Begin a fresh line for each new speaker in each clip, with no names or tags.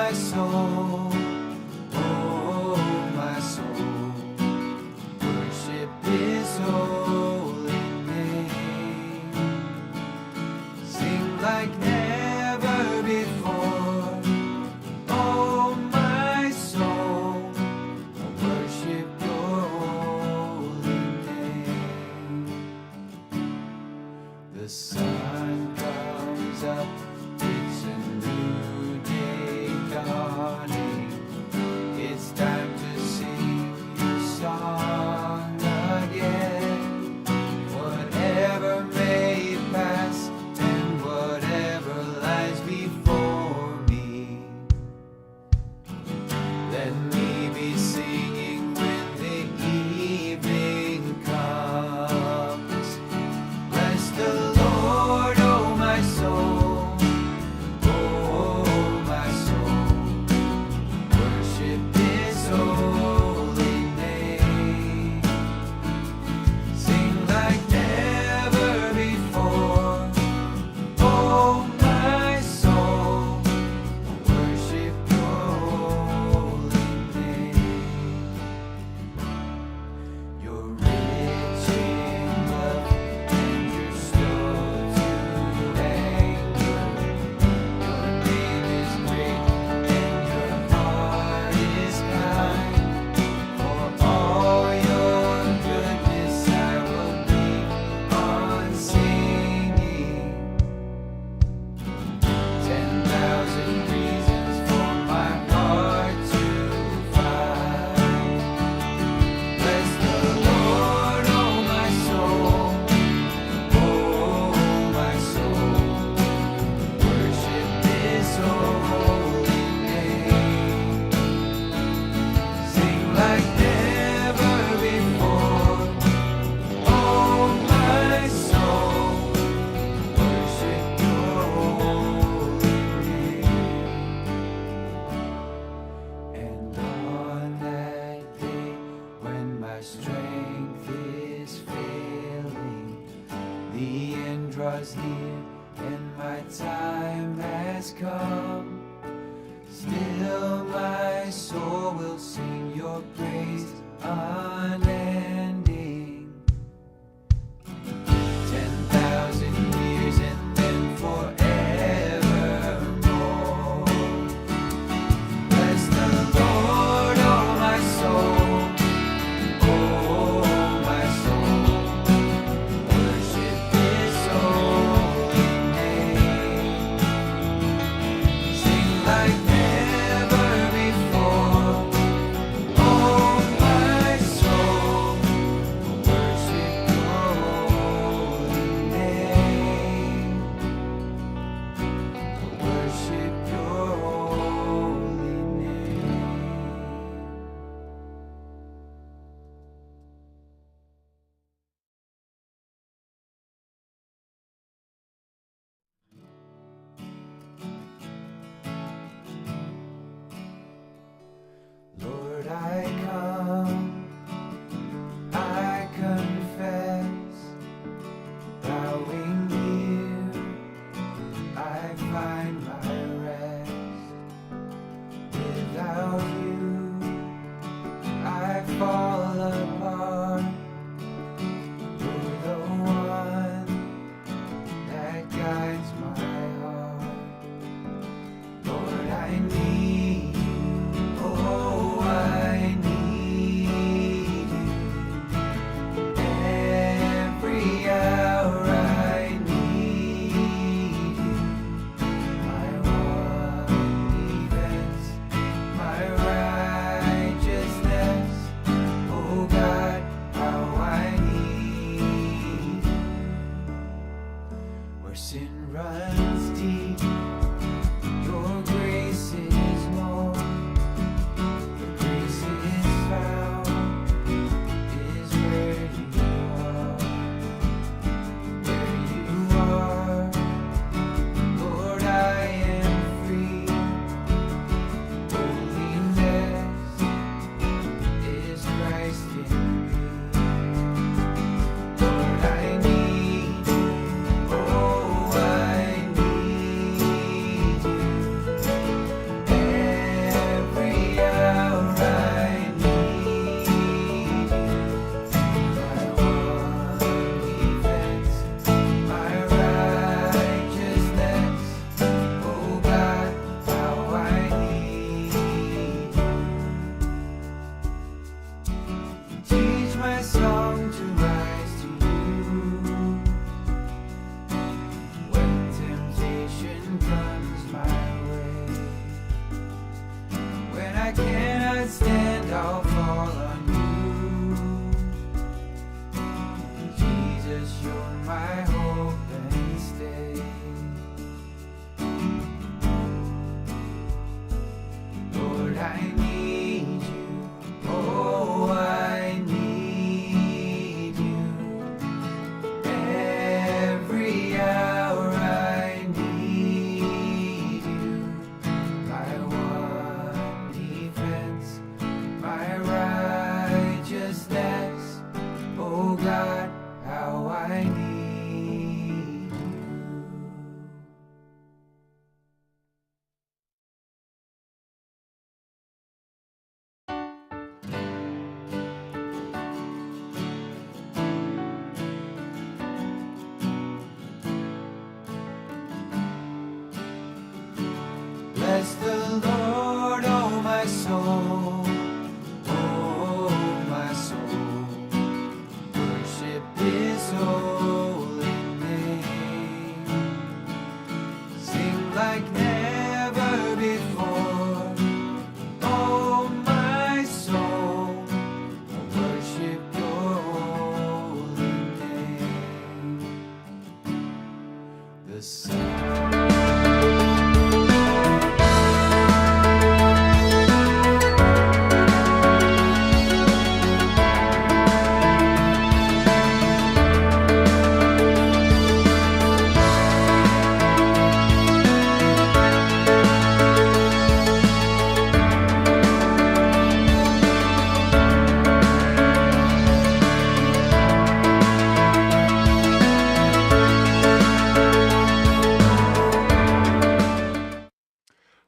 my soul, oh my soul, worship His holy name. Sing like never before, oh my soul, worship Your holy name. The sun comes up, it's a new day dawning. It's time to sing your song again. Whatever may pass and whatever lies before me, let me be singing when the evening comes. Bless the Lord, oh my soul, oh my soul, worship His holy name. Sing like never before, oh my soul, worship Your holy name. You're rich in love and you're slow to anger. Your name is great and your heart is kind. For all Your goodness I will keep on singing. 10,000 reasons for my heart to find. Bless the Lord, oh my soul, oh my soul, worship His holy name. Sing like never before, oh my soul, worship Your holy name. And on that day when my strength is failing, the end draws near and my time has come, still my soul will sing Your praise unending. 10,000 years and then forevermore. Bless the Lord, oh my soul, oh my soul, worship His holy name. cannot stand, I'll fall on you. Jesus, you're my hope and stay. Lord, I need you. Oh, I need you. Every hour I need you. My one defense, my righteousness. Oh God, how I need you. Bless the Lord, oh my soul, oh my soul. Worship His holy name. Sing like never before, oh my soul. Worship Your holy name. The sun.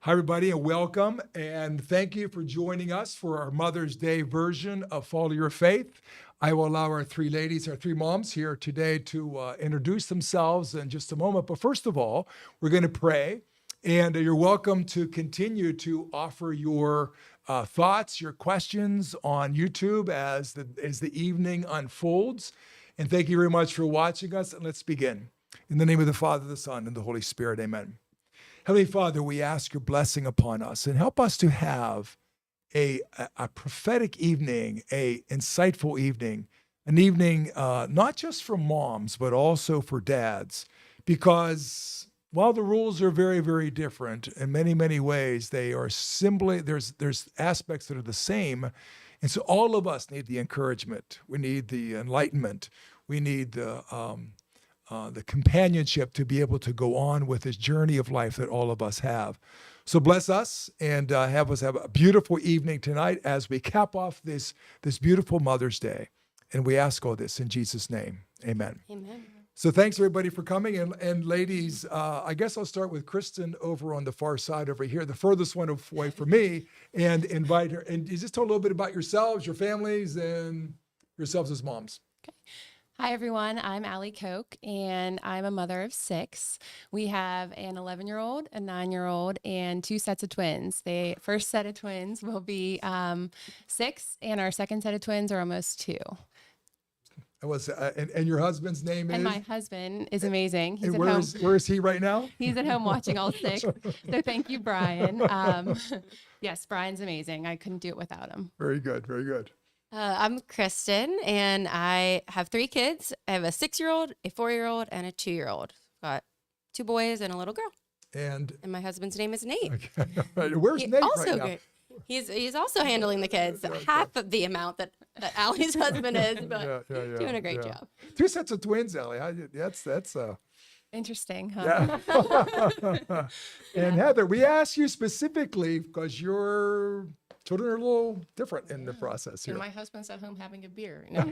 Hi, everybody, and welcome. And thank you for joining us for our Mother's Day version of Follow Your Faith. I will allow our three ladies, our three moms here today to introduce themselves in just a moment. But first of all, we're going to pray. And you're welcome to continue to offer your thoughts, your questions on YouTube as the evening unfolds. And thank you very much for watching us. And let's begin. In the name of the Father, the Son, and the Holy Spirit, amen. Heavenly Father, we ask your blessing upon us and help us to have a prophetic evening, a insightful evening, an evening not just for moms, but also for dads. Because while the rules are very, very different in many, many ways, they are simply, there's aspects that are the same. And so all of us need the encouragement. We need the enlightenment. We need the companionship to be able to go on with this journey of life that all of us have. So bless us and have us have a beautiful evening tonight as we cap off this beautiful Mother's Day. And we ask all this in Jesus' name. Amen.
Amen.
So thanks everybody for coming. And ladies, I guess I'll start with Kristen over on the far side over here, the furthest one away from me, and invite her. And you just tell a little bit about yourselves, your families, and yourselves as moms.
Okay. Hi, everyone. I'm Ali Koch, and I'm a mother of 6. We have an 11-year-old, a 9-year-old, and 2 sets of twins. The first set of twins will be 6, and our second set of twins are almost 2.
And your husband's name is?
And my husband is amazing. He's
and
at home.
where is he right now?
He's at home watching all 6. So thank you, Brian. Yes, Brian's amazing. I couldn't do it without him.
Very good. Very good.
I'm Kristen, and I have 3 kids. I have a 6-year-old, a 4-year-old, and a 2-year-old. Got 2 boys and a little girl.
And
my husband's name is Nate.
okay. Where's Nate
also
right now?
good. He's also handling the kids, half of the amount that Allie's husband is, but doing a great job.
2 sets of twins, Allie. That's
Interesting, huh?
yeah. And Heather, we asked you specifically because your children are a little different in the process here.
And my husband's at home having a beer. No.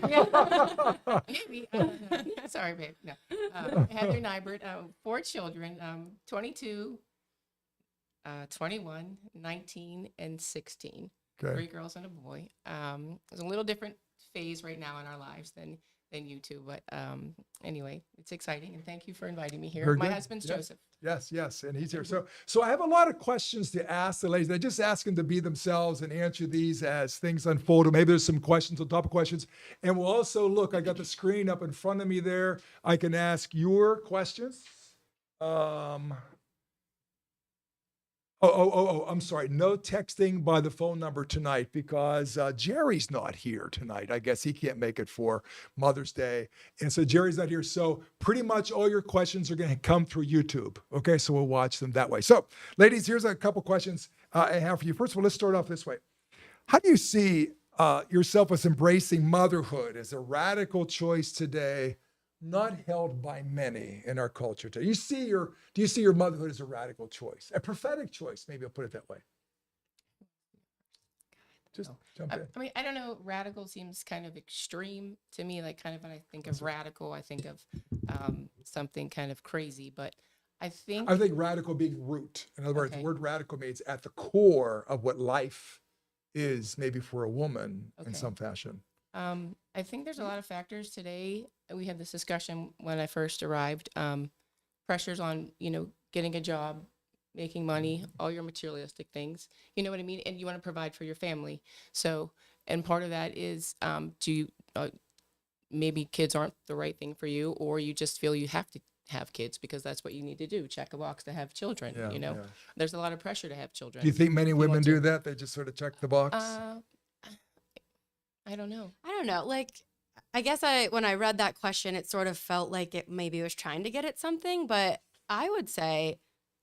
Maybe. Sorry, babe. No. Heather Nybert, 4 children, 22, 21, 19, and 16.
Okay.
3 girls and a boy. It's a little different phase right now in our lives than you two, but anyway, it's exciting, and thank you for inviting me here.
Very
My
good.
husband's
Yes.
Joseph.
Yes, and he's here. So I have a lot of questions to ask the ladies. I just ask them to be themselves and answer these as things unfold. Or maybe there's some questions on top of questions. And we'll also look, I got the screen up in front of me there. I can ask your questions. I'm sorry. No texting by the phone number tonight because Jerry's not here tonight. I guess he can't make it for Mother's Day. And so Jerry's not here. So pretty much all your questions are going to come through YouTube. Okay. So we'll watch them that way. So, ladies, here's a couple questions I have for you. First of all, let's start off this way. How do you see yourself as embracing motherhood as a radical choice today, not held by many in our culture today? Do you see your motherhood as a radical choice, a prophetic choice? Maybe I'll put it that way. Just jump in.
I mean, I don't know. Radical seems kind of extreme to me. Like, kind of when I think of radical, I think of something kind of crazy. But I think
Radical being root. In other words, the
Okay.
word radical means at the core of what life is, maybe for a woman in
Okay.
some fashion.
I think there's a lot of factors today. We had this discussion when I first arrived. Pressures on, getting a job, making money, all your materialistic things. You know what I mean? And you want to provide for your family. So, and part of that is maybe kids aren't the right thing for you, or you just feel you have to have kids because that's what you need to do. Check a box to have children.
Yeah.
There's a lot of pressure to have children.
Do you think many women
want
do
to.
that? They just sort of check the box?
I don't know.
I don't know. Like, I guess when I read that question, it sort of felt like it maybe was trying to get at something, but I would say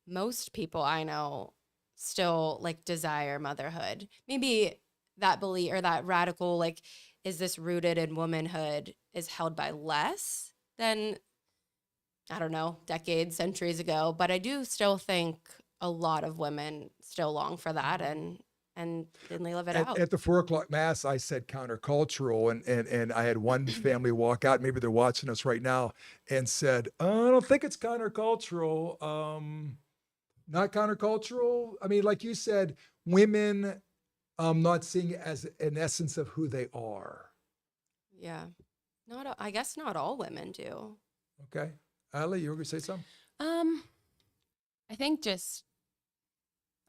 most people I know still like desire motherhood. Maybe that belief or that radical, like, is this rooted in womanhood is held by less than, I don't know, decades, centuries ago. But I do still think a lot of women still long for that and then they live it out.
At the 4:00 mass, I said countercultural, and I had one family walk out. Maybe they're watching us right now, and said, "I don't think it's countercultural. Not countercultural. I mean, like you said, women not seeing it as an essence of who they are."
Yeah. I guess not all women do.
Okay, Ali, you were going to say something?
I think just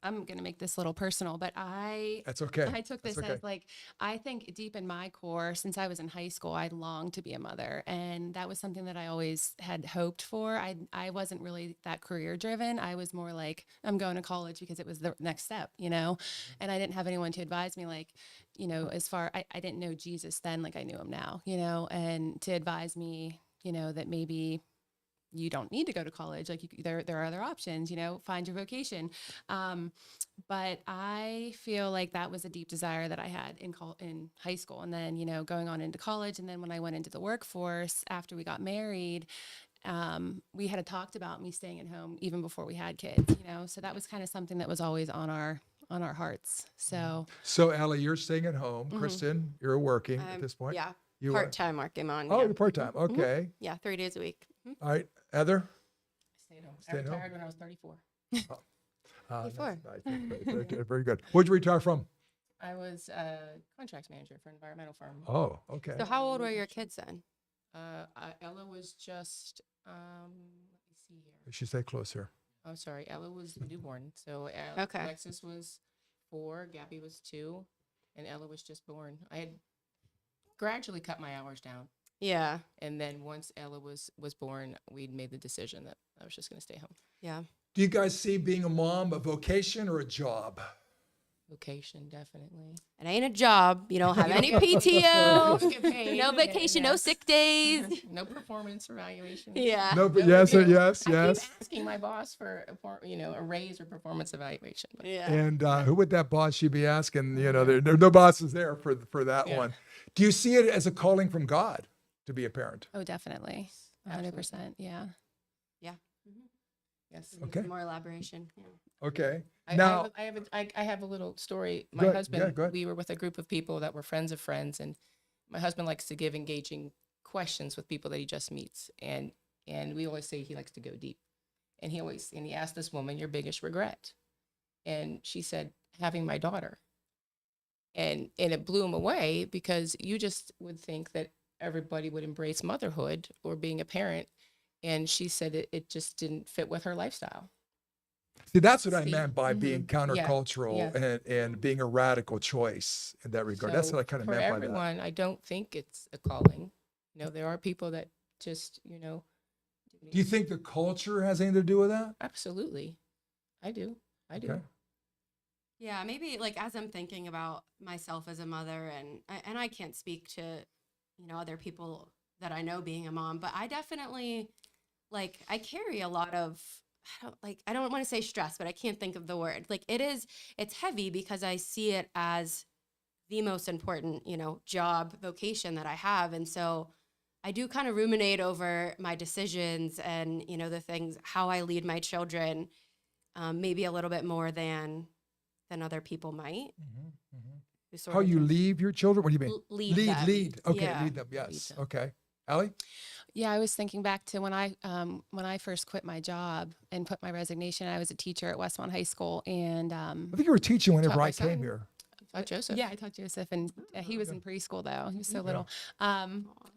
I'm gonna make this a little personal, but
That's okay.
I took this
That's okay.
as like, I think deep in my core, since I was in high school, I longed to be a mother. And that was something that I always had hoped for. I wasn't really that career driven. I was more like, I'm going to college because it was the next step, and I didn't have anyone to advise me, like, I didn't know Jesus then, like I knew him now, and to advise me, that maybe you don't need to go to college. Like there are other options, find your vocation. But I feel like that was a deep desire that I had in high school. And then, going on into college. And then when I went into the workforce after we got married, we had talked about me staying at home even before we had kids, so that was kind of something that was always on our hearts. So
Ali, you're staying at home. Kristen, you're working at this point.
Yeah.
You are?
Part-time working on.
Oh,
yeah.
you're part-time. Okay.
Yeah, 3 days a week.
All right. Heather?
Stayed home.
Stayed
I
home.
retired when I was 34.
That's
Before.
nice. Very good. Very good. Where'd you retire from?
I was a contracts manager for an environmental firm.
Oh, okay.
So how old were your kids then?
Ella was just, let me see here.
You should stay closer.
I'm sorry, Ella was newborn. So
Okay.
Alexis was 4, Gabby was 2, and Ella was just born. I had gradually cut my hours down.
Yeah.
And then once Ella was born, we'd made the decision that I was just going to stay home.
Yeah.
Do you guys see being a mom a vocation or a job?
Vocation, definitely.
It ain't a job. You don't have any PTO,
Don't get paid,
no vacation, no
yes.
sick days.
No performance evaluation.
Yeah.
No, but
No
yes,
big deal.
yes,
I
yes.
keep asking my boss for a raise or performance evaluation. But
Yeah.
And who would that boss you be asking? There are no bosses there for that
Yeah.
one. Do you see it as a calling from God to be a parent?
oh, definitely. 100%. Yeah.
yes.
Okay.
More elaboration. Yeah.
Okay.
I
Now,
have a little story.
Go
My
ahead.
husband,
Yeah, go ahead.
we were with a group of people that were friends of friends, and my husband likes to give engaging questions with people that he just meets, and we always say he likes to go deep, and he asked this woman, "Your biggest regret?" And she said, "Having my daughter." And it blew him away because you just would think that everybody would embrace motherhood or being a parent, and she said it just didn't fit with her lifestyle.
see, that's what I
See,
meant by being countercultural
yeah.
and being a radical choice in that regard. That's
So
what I kind of
for
meant by that.
everyone, I don't think it's a calling. There are people that just,
Do you think the culture has anything to do with that?
absolutely. I do.
Okay.
Yeah, maybe like as I'm thinking about myself as a mother, and I can't speak to, other people that I know being a mom, but I definitely like I carry a lot of I don't want to say stress, but I can't think of the word. Like it's heavy because I see it as the most important, job vocation that I have. And so I do kind of ruminate over my decisions and, the things, how I lead my children, maybe a little bit more than other people might. Who sort
How
of
you
just
leave your children? What do you mean?
lead them.
Lead. Okay,
Yeah.
lead them. Yes.
them.
Okay. Allie?
Yeah, I was thinking back to when I first quit my job and put my resignation. I was a teacher at Westmont High School, and
I think you were teaching whenever
Taught my
I came
son.
here.
Joseph.
yeah, I taught Joseph, and he was in preschool though. He was so little.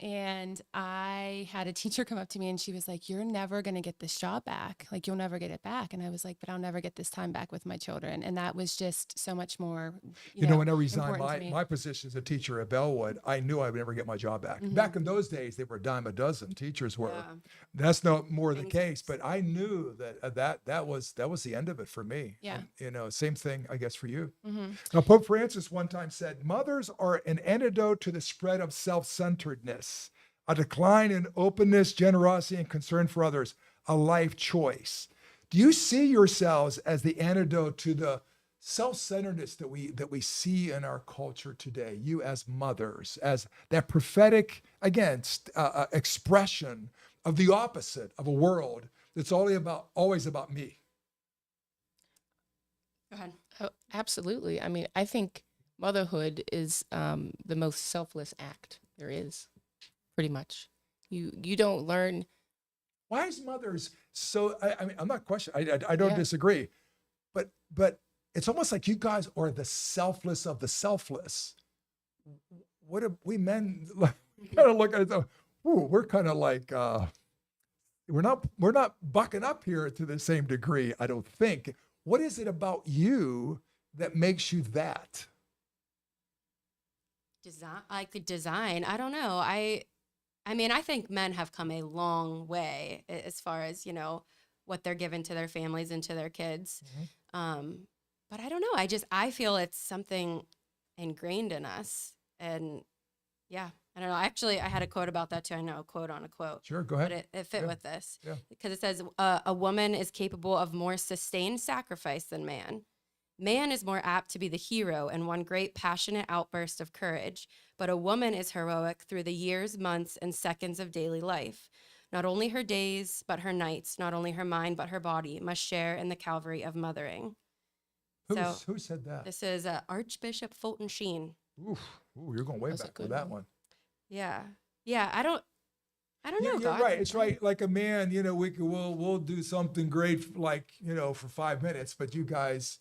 And I had a teacher come up to me, and she was like, "You're never going to get this job back. Like, you'll never get it back." And I was like, "But I'll never get this time back with my children." And that was just so much more.
You know, when I resigned
important to me.
my position as a teacher at Bellwood, I knew I would never get my job back.
Mm-hmm.
Back in those days, they were a dime a dozen. Teachers were.
Yeah.
That's no more the
Things
case, but I knew that that was the end of it for me.
Yeah.
And, same thing, I guess, for you.
Mm-hmm.
Now, Pope Francis one time said, "Mothers are an antidote to the spread of self-centeredness, a decline in openness, generosity, and concern for others, a life choice." Do you see yourselves as the antidote to the self-centeredness that we see in our culture today? You as mothers, as that prophetic, again, expression of the opposite of a world that's always about me.
Go ahead.
Oh, absolutely. I mean, I think motherhood is the most selfless act there is, pretty much. You don't learn.
Why is mothers so? I mean, I'm not questioning. I don't
Yeah.
disagree, but it's almost like you guys are the selfless of the selfless. What do we men kind of look at it? Ooh, we're kind of like we're not bucking up here to the same degree. I don't think. What is it about you that makes you that?
Design. I don't know. I mean, I think men have come a long way as far as, what they're given to their families and to their kids. But I don't know. I feel it's something ingrained in us. And yeah, I don't know. Actually, I had a quote about that too. I know, quote on a quote.
Sure, go
But
ahead.
it fit
Yeah.
with this.
Yeah.
Because it says a woman is capable of more sustained sacrifice than man. Man is more apt to be the hero in one great passionate outburst of courage, but a woman is heroic through the years, months, and seconds of daily life. Not only her days, but her nights, not only her mind, but her body must share in the Calvary of mothering.
Who said that?
This is Archbishop Fulton Sheen.
Ooh, you're going way
That's a
back with
good
that
one.
one.
Yeah. I don't know.
You're
God.
right. It's right. Like a man, we'll do something great, like, for 5 minutes, but you guys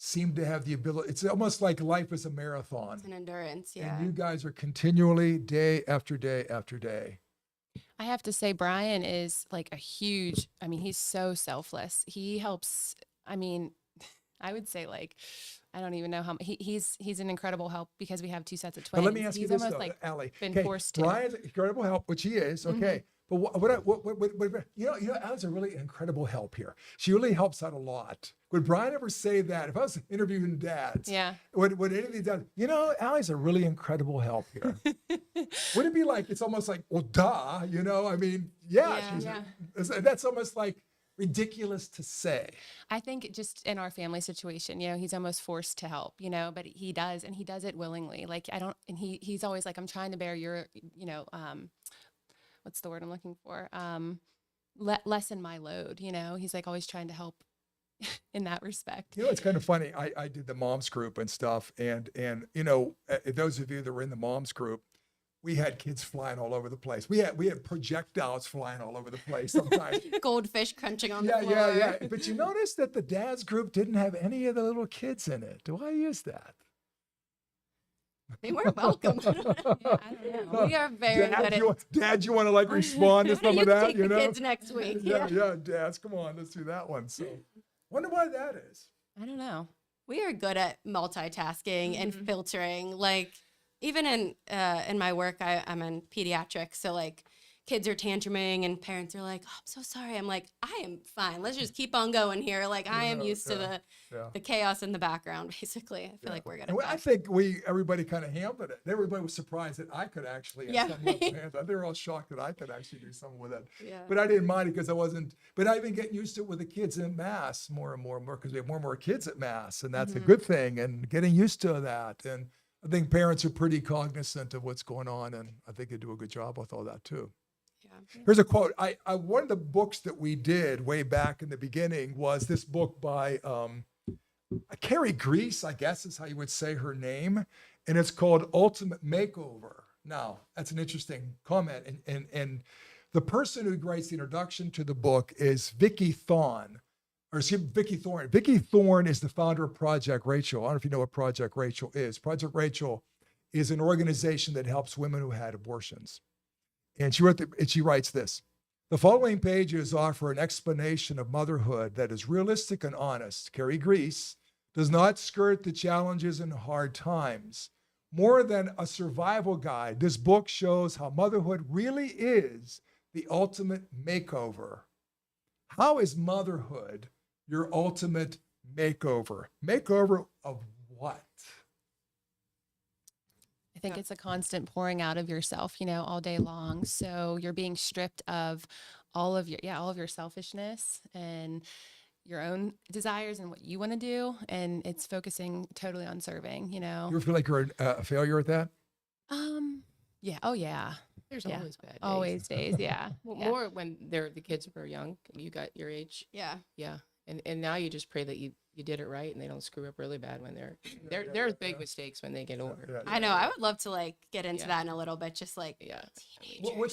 seem to have the ability. It's almost like life is a marathon.
It's an endurance. Yeah.
And you guys are continually day after day after day.
I have to say, Brian is like he's so selfless. He helps. I mean, I would say I don't even know how he's an incredible help because we have two sets of twins.
But let me ask you
He's
this,
almost
though, Allie.
been forced to.
Brian's incredible help, which he is, okay. But what Allie's a really incredible help here. She really helps out a lot. Would Brian ever say that? If I was interviewing dads,
Yeah.
would any of these dads, Allie's a really incredible help here. Would it be like, it's almost like, well, duh, I mean,
Yeah.
That's almost like ridiculous to say.
I think just in our family situation, he's almost forced to help, but he does, and he does it willingly. And he's always like, I'm trying to bear your, what's the word I'm looking for? Lessen my load, he's like always trying to help in that respect.
It's kind of funny. I did the moms group and stuff. And those of you that were in the moms group, we had kids flying all over the place. We had projectiles flying all over the place sometimes.
Goldfish crunching on the floor.
Yeah. But you notice that the dads group didn't have any of the little kids in it. Why is that?
They weren't welcome. I don't know. We are very good at
Dad, you want to respond to some
you
of that?
take the kids next week.
Yeah, dads, come on, let's do that one. So, wonder why that is.
I don't know.
We are good at multitasking and filtering. Even in my work, I'm in pediatrics, so kids are tantruming and parents are like, oh, I'm so sorry. I'm like, I am fine. Let's just keep on going here. Like I am used to the chaos in the background, basically. I feel like we're good at
I
that.
think everybody kind of handled it. Everybody was surprised that I could actually at some level handle it. They were all shocked that I could actually do something with it.
Yeah.
But I didn't mind it because I wasn't, but I've been getting used to it with the kids in mass more and more because we have more and more kids at mass, and that's a good thing, and getting used to that. And I think parents are pretty cognizant of what's going on, and I think they do a good job with all that too. Here's a quote. One of the books that we did way back in the beginning was this book by Carrie Grease, I guess is how you would say her name, and it's called Ultimate Makeover. Now, that's an interesting comment, and the person who writes the introduction to the book is Vicki Thorne. Vicki Thorne is the founder of Project Rachel. I don't know if you know what Project Rachel is. Project Rachel is an organization that helps women who had abortions. And she writes this: the following pages offer an explanation of motherhood that is realistic and honest. Carrie Grease does not skirt the challenges and hard times. More than a survival guide, this book shows how motherhood really is the ultimate makeover. How is motherhood your ultimate makeover? Makeover of what?
I think it's a constant pouring out of yourself, all day long. So you're being stripped of all of your selfishness and your own desires and what you want to do. And it's focusing totally on serving,
You ever feel like you're a failure at that?
Yeah. Oh yeah.
There's
Yeah.
always bad days.
Always days. Yeah.
Well,
Yeah.
more when the kids were young. You got your age.
Yeah.
Yeah. And now you just pray that you did it right and they don't screw up really bad when there's big mistakes when they get older.
I know. I would love to get into that in a little bit. Just
What's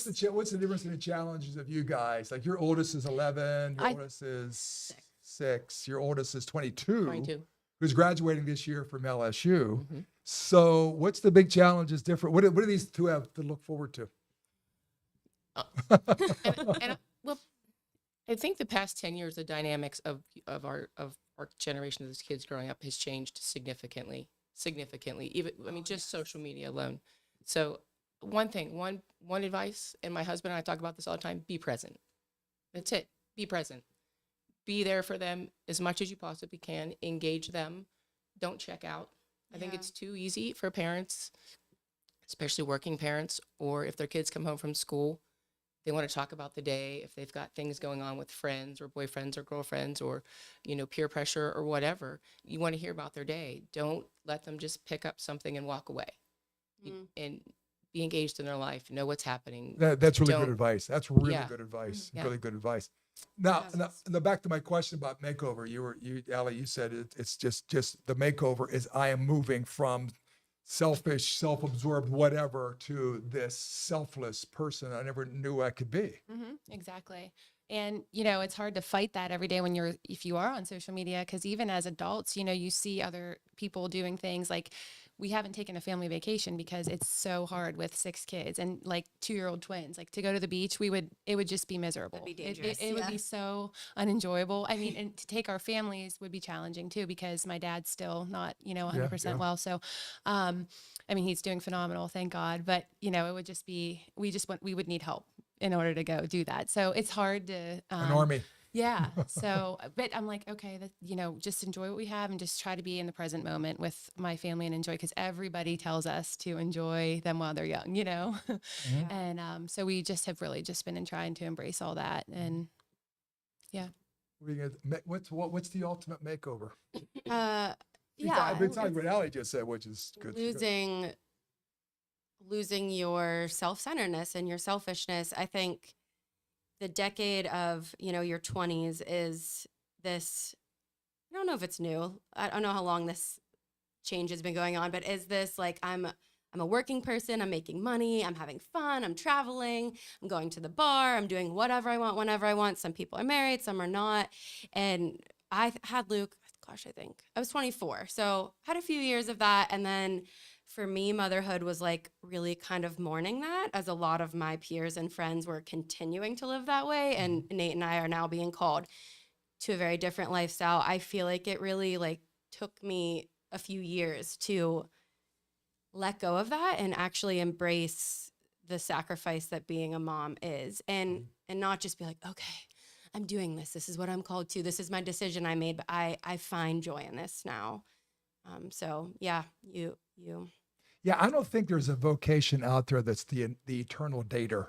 the difference in the challenges of you guys? Like your oldest is 11, your oldest is 6, your oldest is 22. Who's graduating this year from LSU.
Mm-hmm.
So what's the big challenges different? What do these two have to look forward to?
Well, I think the past 10 years, the dynamics of our generation of these kids growing up has changed significantly. Even, just social media alone. So one advice, and my husband and I talk about this all the time, be present. That's it. Be present. Be there for them as much as you possibly can. Engage them. Don't check out. I think it's too easy for parents, especially working parents, or if their kids come home from school, they want to talk about the day, if they've got things going on with friends or boyfriends or girlfriends or, peer pressure or whatever. You want to hear about their day. Don't let them just pick up something and walk away. And be engaged in their life. Know what's happening.
That's really good advice. That's really
Yeah.
good advice.
Yeah.
Really good advice. Now, back to my question about makeover. Ali, you said it's just the makeover is I am moving from selfish, self-absorbed, whatever, to this selfless person I never knew I could be.
Exactly. And, it's hard to fight that every day if you are on social media, because even as adults, you see other people doing things like we haven't taken a family vacation because it's so hard with 6 kids and 2-year-old twins, to go to the beach, it would just be miserable.
That'd be dangerous.
It would be so unenjoyable. And to take our families would be challenging too, because my dad's still not, 100% well. So, he's doing phenomenal, thank God. But, it would just be, we would need help in order to go do that. So it's hard to,
An army.
Yeah. So, but I'm like, okay, just enjoy what we have and just try to be in the present moment with my family and enjoy, because everybody tells us to enjoy them while they're young, And so we just have really just been trying to embrace all that. And yeah.
What's the ultimate makeover?
Yeah.
I've been talking what Ali just said, which is good.
Losing your self-centeredness and your selfishness. I think the decade of, your 20s is this, I don't know if it's new. I don't know how long this change has been going on, but is this I'm a working person, I'm making money, I'm having fun, I'm traveling, I'm going to the bar, I'm doing whatever I want, whenever I want. Some people are married, some are not. And I had Luke, I think I was 24. So had a few years of that. And then for me, motherhood was really kind of mourning that, as a lot of my peers and friends were continuing to live that way. And Nate and I are now being called to a very different lifestyle. I feel like it really took me a few years to let go of that and actually embrace the sacrifice that being a mom is, and not just be like, okay, I'm doing this. This is what I'm called to. This is my decision I made, but I find joy in this now. So yeah, you.
Yeah, I don't think there's a vocation out there that's the eternal dater.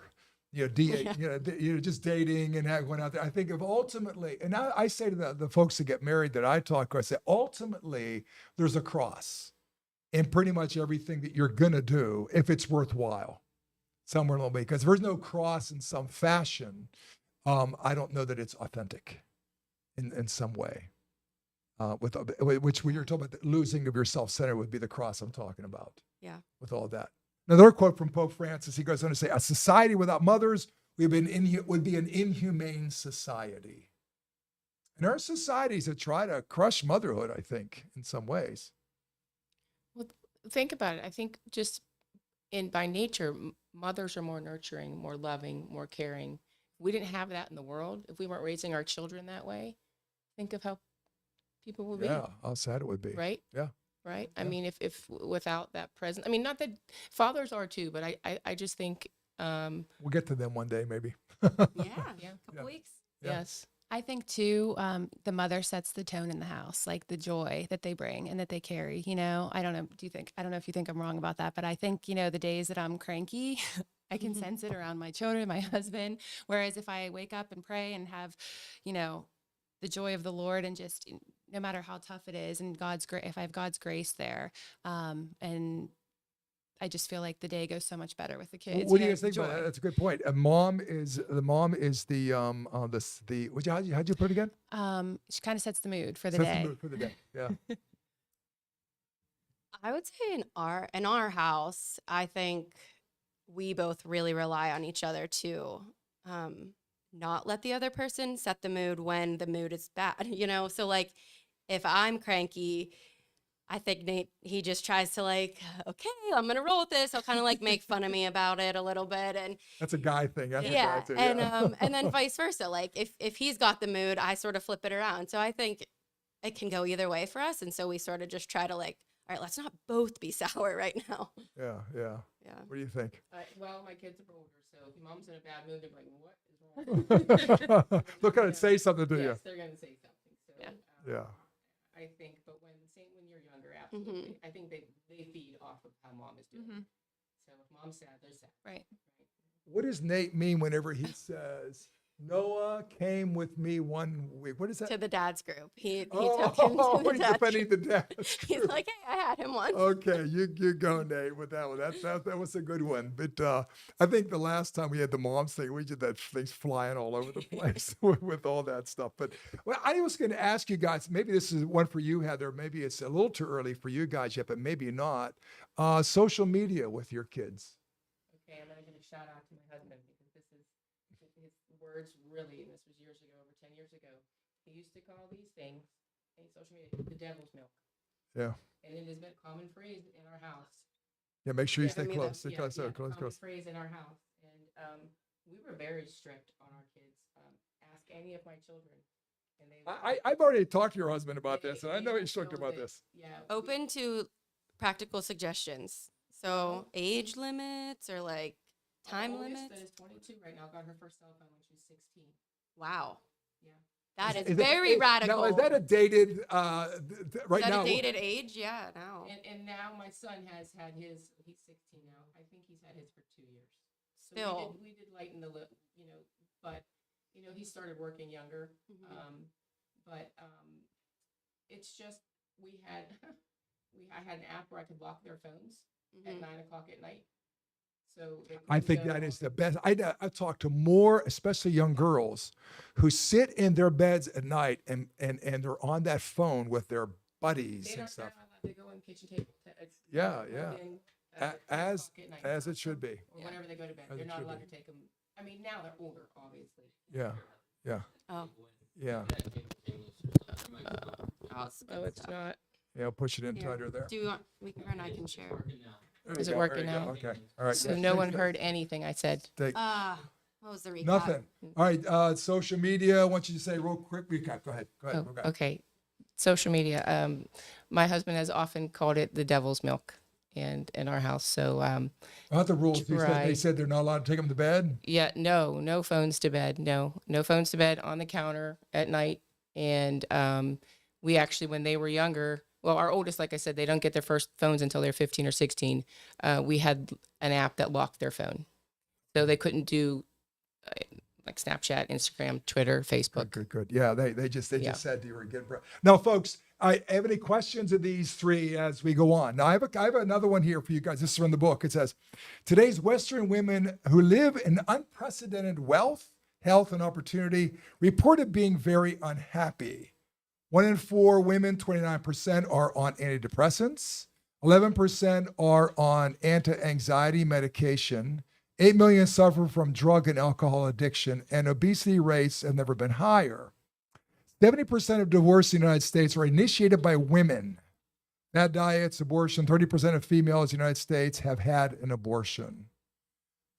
Yeah.
Just dating and going out there. I think of ultimately, and I say to the folks that get married that I talk to, I say, ultimately, there's a cross in pretty much everything that you're going to do if it's worthwhile somewhere along the way. Because if there's no cross in some fashion, I don't know that it's authentic in some way. Which when you're talking about the losing of your self-centered would be the cross I'm talking about.
Yeah.
With all that. Another quote from Pope Francis, he goes on to say, a society without mothers would be an inhumane society. And there are societies that try to crush motherhood, I think, in some ways.
Well, think about it. I think just by nature, mothers are more nurturing, more loving, more caring. We didn't have that in the world. If we weren't raising our children that way, think of how people would be.
Yeah, how sad it would be.
Right?
Yeah.
Right?
Yeah.
I mean, if without that presence, I mean, not that fathers are too, but I just think,
We'll get to them one day, maybe.
Yeah. Couple weeks.
Yeah.
yes.
I think too, the mother sets the tone in the house, like the joy that they bring and that they carry. I don't know. I don't know if you think I'm wrong about that, but I think, the days that I'm cranky, I can sense it around my children, my husband. Whereas if I wake up and pray and have, the joy of the Lord, and just no matter how tough it is, and if I have God's grace there, and I just feel like the day goes so much better with the kids.
What do you guys think about
joy.
that? That's a good point. The mom is the how'd you put it again?
She kind of sets the mood for the
Sets
day.
mood for the day. Yeah.
I would say in our house, I think we both really rely on each other to not let the other person set the mood when the mood is bad, So like if I'm cranky, I think Nate, he just tries to like, okay, I'm going to roll with this. He'll kind of like make fun of me about it a little bit. And
That's a guy thing. That's
yeah.
a guy thing.
And,
Yeah.
and then vice versa. Like if he's got the mood, I sort of flip it around. So I think it can go either way for us. And so we sort of just try to like, all right, let's not both be sour right now.
Yeah.
Yeah.
What do you think?
Well, my kids are older, so if your mom's in a bad mood, they're like, what is wrong?
They'll kind of say something to you.
Yes, they're going to say something. So,
Yeah.
Yeah.
I think, but when you're younger, absolutely. I think they feed off of how mom is doing. So if mom's sad, they're sad.
Right.
What does Nate mean whenever he says, Noah came with me 1 week? What is that?
To the dad's group. He took him
Oh,
to the
he's
dad's
defending
group.
the dad's
He's
group.
like, hey, I had him once.
Okay, you go, Nate, with that one. That was a good one. But I think the last time we had the moms thing, we did that thing's flying all over the place with all that stuff. But I was going to ask you guys, maybe this is one for you, Heather. Maybe it's a little too early for you guys yet, but maybe not. Social media with your kids.
Okay, I'm going to give a shout out to my husband because this is his words really, and this was years ago, over 10 years ago. He used to call these things in social media the devil's milk.
Yeah.
And it has been a common phrase in our house.
Yeah, make sure you
Yeah,
stay
me
close. Stay
Yeah,
close.
yeah,
Close.
common phrase in our house. And we were very strict on our kids. Ask any of my children. And they
I've already talked to your husband about this, and I
they
know
will
he's talked
know
about
that-
this.
Yeah.
Open to practical suggestions. So age limits or like time
Our oldest
limits.
that is 22 right now got her first cell phone when she was 16.
Wow.
Yeah.
That is
Is
very radical.
Now, is that a dated, right
Is that
now?
a dated age? Yeah, now.
And now my son has had his, he's 16 now. I think he's had his for 2 years. So
Still.
we did lighten the lip, but, he started working younger. But it's just, I had an app where I could block their phones at 9:00 at night. So they
I
couldn't
think
go-
that is the best. I talk to more, especially young girls, who sit in their beds at night and they're on that phone with their buddies
They're
and
not
stuff.
allowed to go on the kitchen table.
Yeah,
Plug
yeah.
in
A-
at 10
As
o'clock at night.
as it should be.
Or whenever they go to bed.
As
They're
it
not
should
allowed
be.
to take them. I mean, now they're older, obviously.
Yeah, yeah,
Oh,
yeah.
Oh, it's not.
Yeah, push it in
here.
tighter there.
Do you want, her and I can share.
There
Is
you
it
go,
working
there you go.
now?
Okay, all right.
So no one heard anything I said.
Take
What was the recap?
nothing. All right, social media. I want you to say real quick recap. Go ahead. Go ahead.
Oh,
Go ahead.
okay. Social media. My husband has often called it the devil's milk. and in our house. So
Not the rules. They
Right.
said they're not allowed to take them to bed.
yeah, no phones to bed. No phones to bed on the counter at night. And we actually, when they were younger, well, our oldest, like I said, they don't get their first phones until they're 15 or 16. We had an app that locked their phone, so they couldn't do like Snapchat, Instagram, Twitter, Facebook.
Good. Yeah, they just
Yeah.
said you were good. Now, folks, I have any questions of these three as we go on. Now, I have another one here for you guys. This is from the book. It says, today's Western women who live in unprecedented wealth, health, and opportunity reported being very unhappy. 1 in 4 women, 29%, are on antidepressants. 11% are on anti-anxiety medication. 8 million suffer from drug and alcohol addiction, and obesity rates have never been higher. 70% of divorce in the United States are initiated by women. Bad diets, abortion, 30% of females in the United States have had an abortion.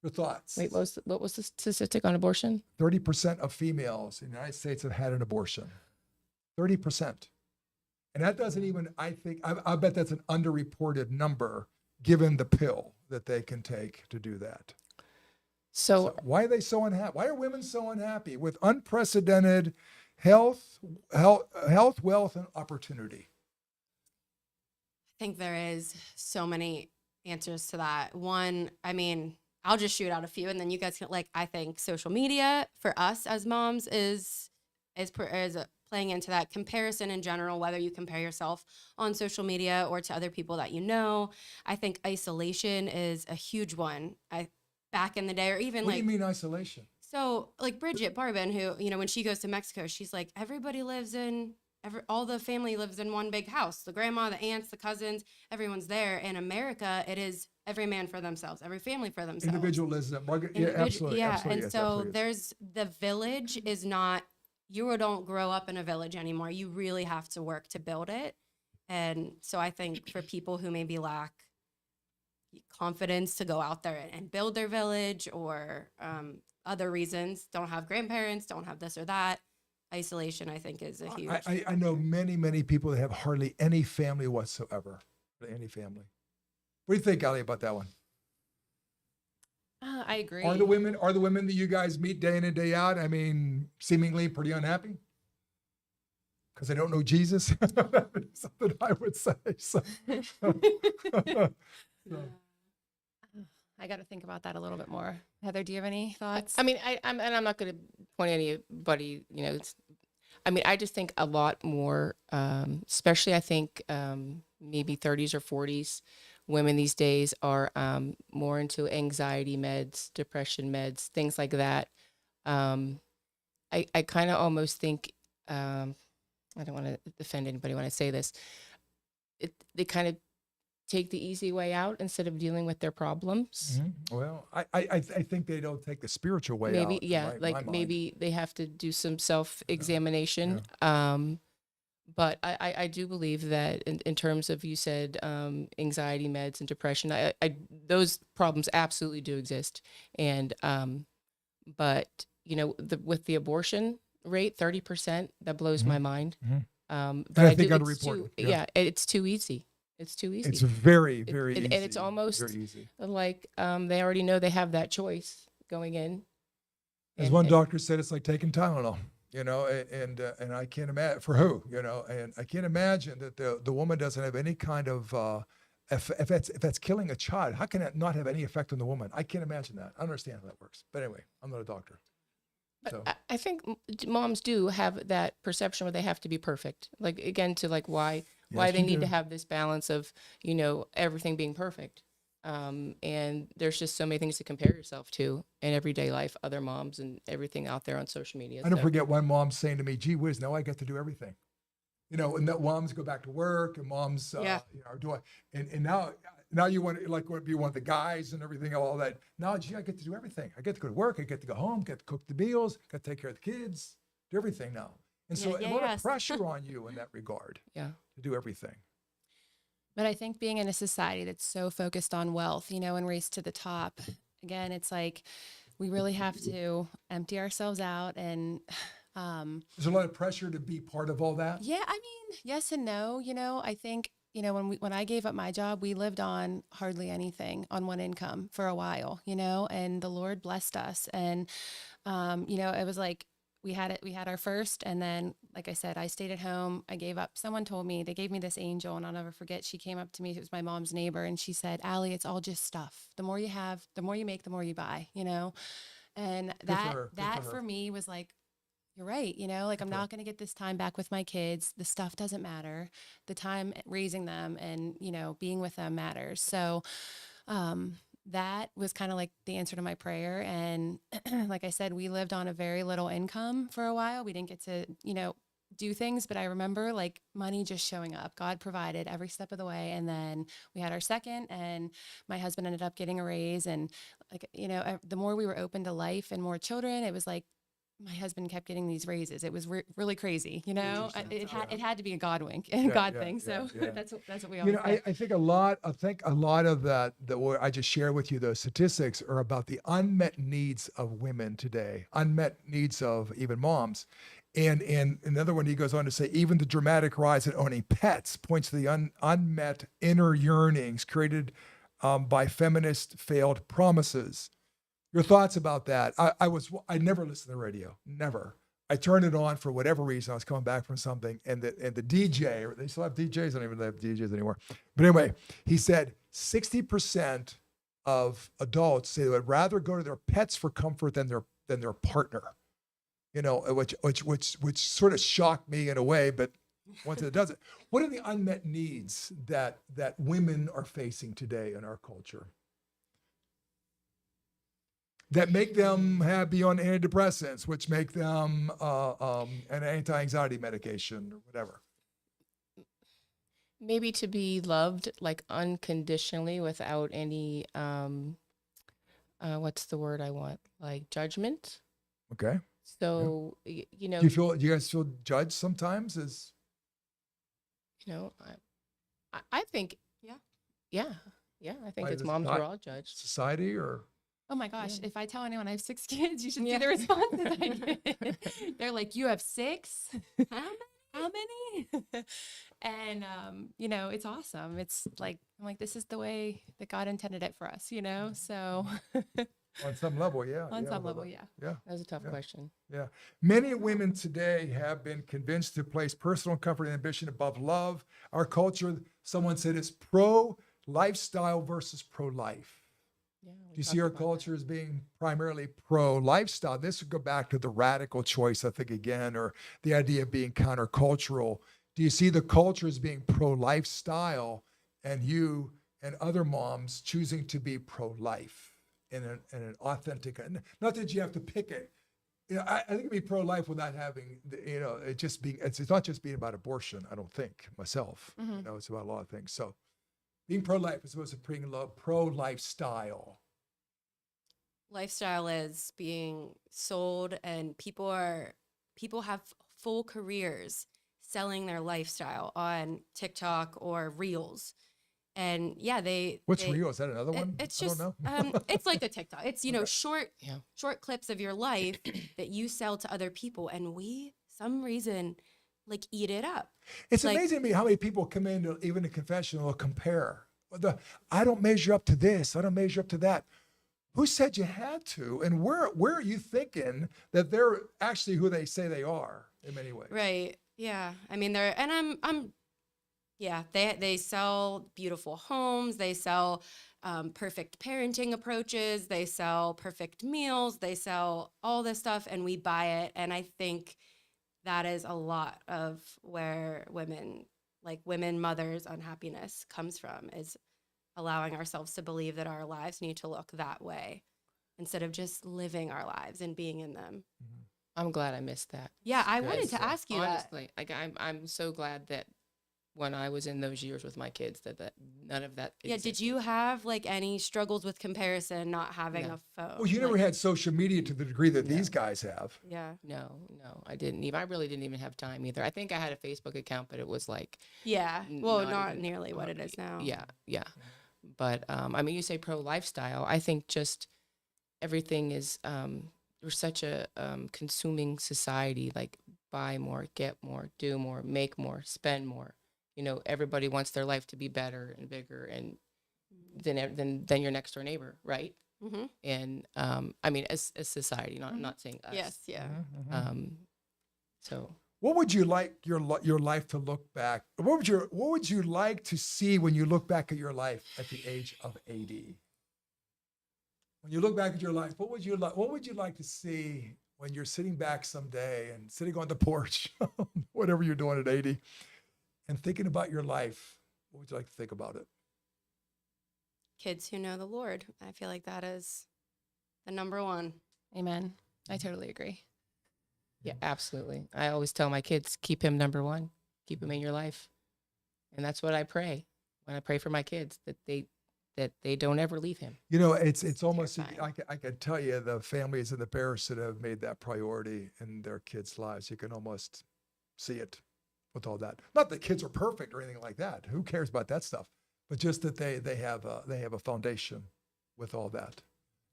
Your thoughts?
Wait, what was the statistic on abortion?
30% of females in the United States have had an abortion. 30%. And that doesn't even, I bet that's an underreported number given the pill that they can take to do that.
So
Why are they so unhappy? Why are women so unhappy with unprecedented health, wealth, and opportunity?
I think there is so many answers to that. One, I mean, I'll just shoot out a few, and then you guys can I think social media for us as moms is playing into that comparison in general, whether you compare yourself on social media or to other people that you know. I think isolation is a huge one. Back in the day, or even
What do you mean isolation?
so like Bridget Barbin, who, when she goes to Mexico, she's like, all the family lives in one big house. The grandma, the aunts, the cousins, everyone's there. In America, it is every man for themselves, every family for themselves.
Individualism. Yeah, absolutely.
Yeah.
Absolutely,
And
yes,
so
absolutely is.
there's the village is not, you don't grow up in a village anymore. You really have to work to build it. And so I think for people who maybe lack confidence to go out there and build their village, or other reasons, don't have grandparents, don't have this or that, isolation, I think, is a huge.
I know many people that have hardly any family whatsoever. Any family. What do you think, Ali, about that one?
I agree.
Are the women that you guys meet day in and day out, I mean, seemingly pretty unhappy? Because they don't know Jesus? That's something I would say. So.
I got to think about that a little bit more. Heather, do you have any thoughts?
I mean, I'm not going to point anybody, I just think a lot more, especially I think maybe 30s or 40s women these days are more into anxiety meds, depression meds, things like that. I kind of almost think, I don't want to offend anybody when I say this, they kind of take the easy way out instead of dealing with their problems.
Mm-hmm. Well, I think they don't take the spiritual way out.
Maybe, yeah,
in my mind.
maybe they have to do some self-examination. But I do believe that in terms of, you said, anxiety meds and depression, those problems absolutely do exist. And, but, with the abortion rate, 30%, that blows my mind.
Mm-hmm.
But
I think
it's
underreported.
yeah, it's too easy. It's too easy.
It's very, very easy.
And it's almost
very easy.
like they already know they have that choice going in.
As one doctor said, it's like taking Tylenol, and I can't imagine for who, and I can't imagine that the woman doesn't have any kind of, if that's killing a child, how can that not have any effect on the woman? I can't imagine that. I don't understand how that works. But anyway, I'm not a doctor.
But
So.
I think moms do have that perception where they have to be perfect. Like, again, to why
Yes,
they
you
need
do.
to have this balance of, everything being perfect. And there's just so many things to compare yourself to in everyday life, other moms and everything out there on social media.
I don't
So-
forget one mom saying to me, gee whiz, now I get to do everything. And that moms go back to work and moms,
Yeah.
are doing, and now you want you want the guys and everything, all that. Now, gee, I get to do everything. I get to go to work. I get to go home, get to cook the meals, got to take care of the kids, do everything now. And so a lot of
yes.
pressure on you in that regard
Yeah.
to do everything.
But I think being in a society that's so focused on wealth, and race to the top, again, it's like we really have to empty ourselves out. And
There's a lot of pressure to be part of all that.
yeah, I mean, yes and no. I think when I gave up my job, we lived on hardly anything, on one income for a while, and the Lord blessed us. And, it was like, we had our first. And then, like I said, I stayed at home. I gave up. Someone told me, they gave me this angel, and I'll never forget. She came up to me. It was my mom's neighbor. And she said, "Ali, it's all just stuff. The more you have, the more you make, the more you buy, And
Good for her. Good
that
for her.
for me was like, you're right. Like, I'm
Okay.
not going to get this time back with my kids. The stuff doesn't matter. The time raising them and, being with them matters. So, that was kind of like the answer to my prayer. And like I said, we lived on a very little income for a while. We didn't get to, do things, but I remember like money just showing up. God provided every step of the way. And then we had our second, and my husband ended up getting a raise. And like, the more we were open to life and more children, it was like, my husband kept getting these raises. It was really crazy,
Interesting.
It had to be a God wink and
Yeah,
God
yeah,
thing.
yeah,
So
yeah.
that's what we always say.
I think a lot of that what I just shared with you, those statistics are about the unmet needs of women today, unmet needs of even moms. And another one, he goes on to say, even the dramatic rise in owning pets points to the unmet inner yearnings created by feminist failed promises. Your thoughts about that? I never listened to the radio, never. I turned it on for whatever reason. I was coming back from something, and the DJ, or they still have DJs. I don't even have DJs anymore. But anyway, he said 60% of adults say they would rather go to their pets for comfort than their partner. Which sort of shocked me in a way, but once it doesn't, what are the unmet needs that women are facing today in our culture that make them be on antidepressants, which make them an anti-anxiety medication or whatever?
Maybe to be loved like unconditionally without any what's the word I want? Like judgment.
Okay.
So
Do you guys feel judged sometimes?
I think
Yeah.
yeah, I think
By
it's
the
moms
soci-
are all judged.
society or?
Oh my gosh,
Yeah.
if I tell anyone I have 6 kids, you should
Yeah.
see the responses I get. They're like, "You have 6? How many?" And it's awesome. It's like, I'm like, this is the way that God intended it for us, So
On some level, yeah.
on
yeah,
some
well,
level, yeah.
Yeah.
That was a tough
Yeah.
question.
Yeah. Many women today have been convinced to place personal comfort and ambition above love. Our culture, someone said, is pro-lifestyle versus pro-life.
Yeah.
Do you see our culture as being primarily pro-lifestyle? This would go back to the radical choice, I think, again, or the idea of being countercultural. Do you see the culture as being pro-lifestyle and you and other moms choosing to be pro-life in an authentic, not that you have to pick it. I think it'd be pro-life without having, it just being, it's not just being about abortion, I don't think, myself.
Mhm.
It's about a lot of things. So being pro-life is supposed to bring pro-lifestyle.
Lifestyle is being sold, and people have full careers selling their lifestyle on TikTok or Reels. And yeah,
What's
they,
real? Is that another one?
It's
I
just
don't know.
it's like a TikTok. It's
Okay.
short clips of your life that you sell to other people, and we some reason like eat it up.
It's
like-
amazing to me how many people come in even a confessional will compare. I don't measure up to this. I don't measure up to that. Who said you had to? And where are you thinking that they're actually who they say they are in many ways?
Right. Yeah. I mean, yeah, they sell beautiful homes. They sell perfect parenting approaches. They sell perfect meals. They sell all this stuff, and we buy it. And I think that is a lot of where women mothers' unhappiness comes from, is allowing ourselves to believe that our lives need to look that way instead of just living our lives and being in them.
I'm glad I missed that.
Yeah, I
Yeah,
wanted
so
to ask you that.
Honestly, like I'm so glad that when I was in those years with my kids that none of that
Yeah, did you have like any struggles with comparison not having
No.
a phone?
Well, you never
Like,
had social media to the degree that
No.
these guys have.
Yeah.
No, I didn't even. I really didn't even have time either. I think I had a Facebook account, but it was like,
Yeah.
N-
Well,
not
not
even-
nearly what it is now.
yeah. But I mean, you say pro lifestyle. I think just everything is. We're such a consuming society. Like buy more, get more, do more, make more, spend more, You know, everybody wants their life to be better and bigger and than your next door neighbor, right?
Mm-hmm.
And I mean, as society, not saying us.
Yes. Yeah.
Um, so
What would you like your life to look back? What would you like to see when you look back at your life at the age of 80? When you look back at your life, what would you like to see when you're sitting back someday and sitting on the porch, whatever you're doing at 80, and thinking about your life? What would you like to think about it?
Kids who know the Lord. I feel like that is the number one.
Amen. I totally agree.
yeah, absolutely. I always tell my kids, keep him number one, keep him in your life, and that's what I pray when I pray for my kids, that they don't ever leave him.
You know, it's almost,
terrifying.
I can tell you the families and the parents that have made that priority in their kids' lives, you can almost see it with all that. Not that kids are perfect or anything like that. Who cares about that stuff? But just that they have a foundation with all that.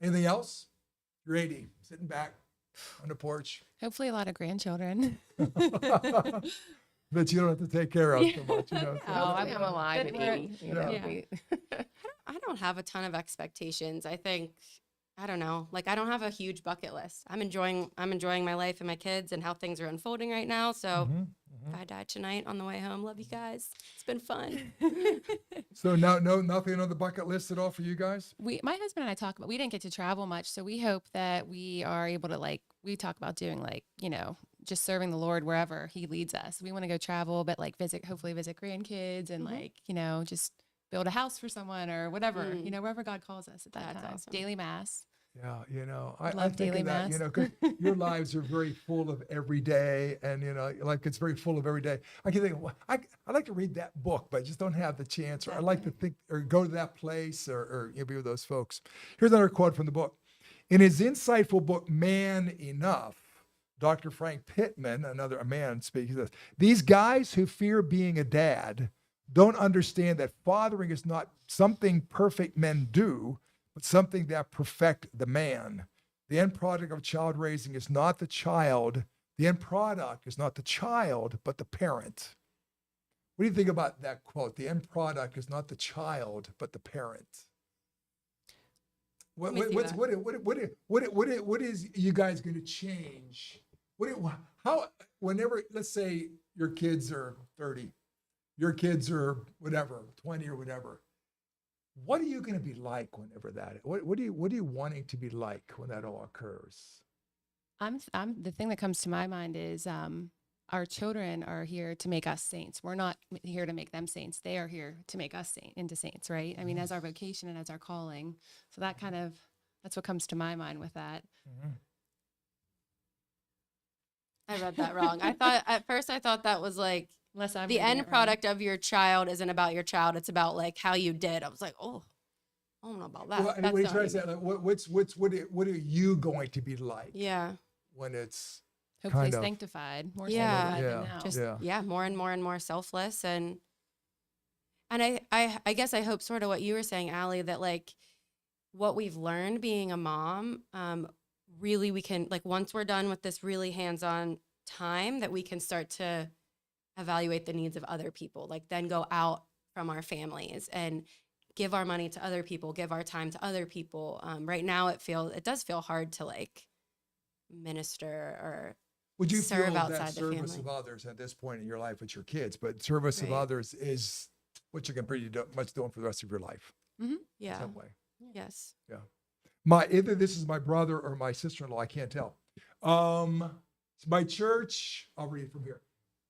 Anything else? You're 80, sitting back on the porch
Hopefully a lot of grandchildren.
that you don't have to take care of so much. You know, so-
Oh, I'm alive at
Good work.
80. You
Yeah.
know,
Yeah.
I don't have a ton of expectations. I think, I don't know, like I don't have a huge bucket list. I'm enjoying my life and my kids and how things are unfolding right now. So
Mhm,
if I die tonight on the way home, love you guys. It's been fun.
So nothing on the bucket list at all for you guys?
My husband and I talk about, we didn't get to travel much. So we hope that we are able to we talk about doing just serving the Lord wherever he leads us. We want to go travel, but hopefully visit grandkids and just build a house for someone or whatever,
Mm.
wherever God calls us at that
That's
time.
awesome.
Daily mass.
Yeah, you know, I
Love
think
daily
of that,
mass.
'cause your lives are very full of every day, and like it's very full of every day. I can think, I like to read that book, but I just don't have the chance, or I like to think, or go to that place, or be with those folks. Here's another quote from the book. In his insightful book, Man Enough, Dr. Frank Pittman, a man speaking, says, these guys who fear being a dad don't understand that fathering is not something perfect men do, but something that perfect the man. The end product of child raising is not the child. The end product is not the child, but the parent. What do you think about that quote? The end product is not the child, but the parent.
Let me see that.
What is you guys going to change? Whenever, let's say your kids are 30, your kids are whatever, 20 or whatever. What are you going to be like whenever what are you wanting to be like when that all occurs?
I'm the thing that comes to my mind is our children are here to make us saints. We're not here to make them saints. They are here to make us into saints, right? I mean, as our vocation and as our calling. So that's what comes to my mind with that.
I read that wrong. At first I thought that was like
Unless I'm
the
reading
end
it wrong.
product of your child isn't about your child. It's about like how you did. I was like, oh, I don't know about that.
Well,
That's
what are you
not
trying to
even-
say? Like, what are you going to be like
Yeah.
when it's
Hopefully
kind of-
sanctified, more
Yeah.
sanctified
Yeah.
than now.
Just
Yeah.
yeah, more and more and more selfless. And I guess I hope sort of what you were saying, Ali, that like what we've learned being a mom, really we can, like, once we're done with this really hands-on time, that we can start to evaluate the needs of other people, like then go out from our families and give our money to other people, give our time to other people. Right now it does feel hard to like minister or
Would you
serve
feel
outside
that
the
service
family.
of others at this point in your life with your kids, but service of
Right.
others is what you can pretty much doing for the rest of your life
Yeah.
some way.
Yes.
Either this is my brother or my sister-in-law, I can't tell. My church, I'll read it from here.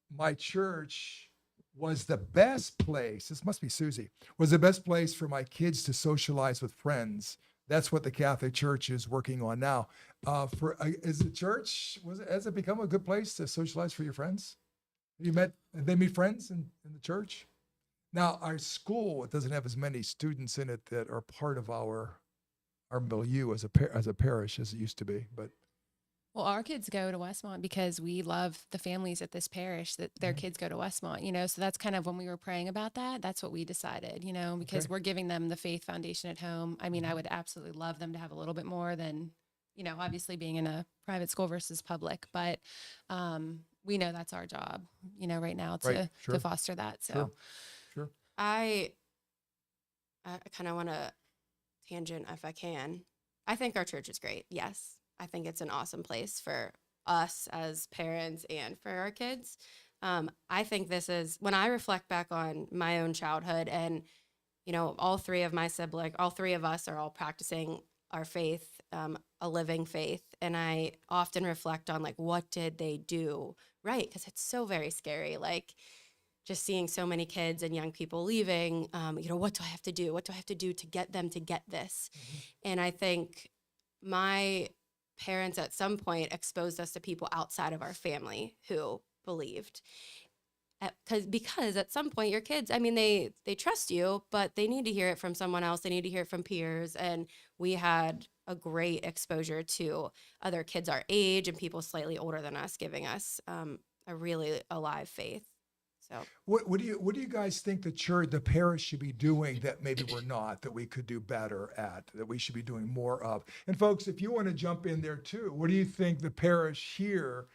My church was the best place, this must be Susie, was the best place for my kids to socialize with friends. That's what the Catholic Church is working on now. Has it become a good place to socialize for your friends? They meet friends in the church? Now, our school, it doesn't have as many students in it that are part of our milieu as a parish as it used to be, but
Well, our kids go to Westmont because we love the families at this parish that their kids go to Westmont, so that's kind of when we were praying about that. That's what we decided, because
Okay.
we're giving them the faith foundation at home. I mean, I would absolutely love them to have a little bit more than, obviously being in a private school versus public, but we know that's our job, right now to,
Right, sure.
to foster that. So
Sure.
I kind of want to tangent if I can. I think our church is great. Yes. I think it's an awesome place for us as parents and for our kids. I think this is when I reflect back on my own childhood and, all three of us are all practicing our faith, a living faith. And I often reflect on like, what did they do right? Because it's so very scary. Like, just seeing so many kids and young people leaving, what do I have to do? What do I have to do to get them to get this? And I think my parents at some point exposed us to people outside of our family who believed. Because at some point your kids, they trust you, but they need to hear it from someone else. They need to hear it from peers. And we had a great exposure to other kids our age and people slightly older than us, giving us a really alive faith. So
What do you guys think the parish should be doing that maybe we're not, that we could do better at, that we should be doing more of? And folks, if you want to jump in there too, what do you think the parish here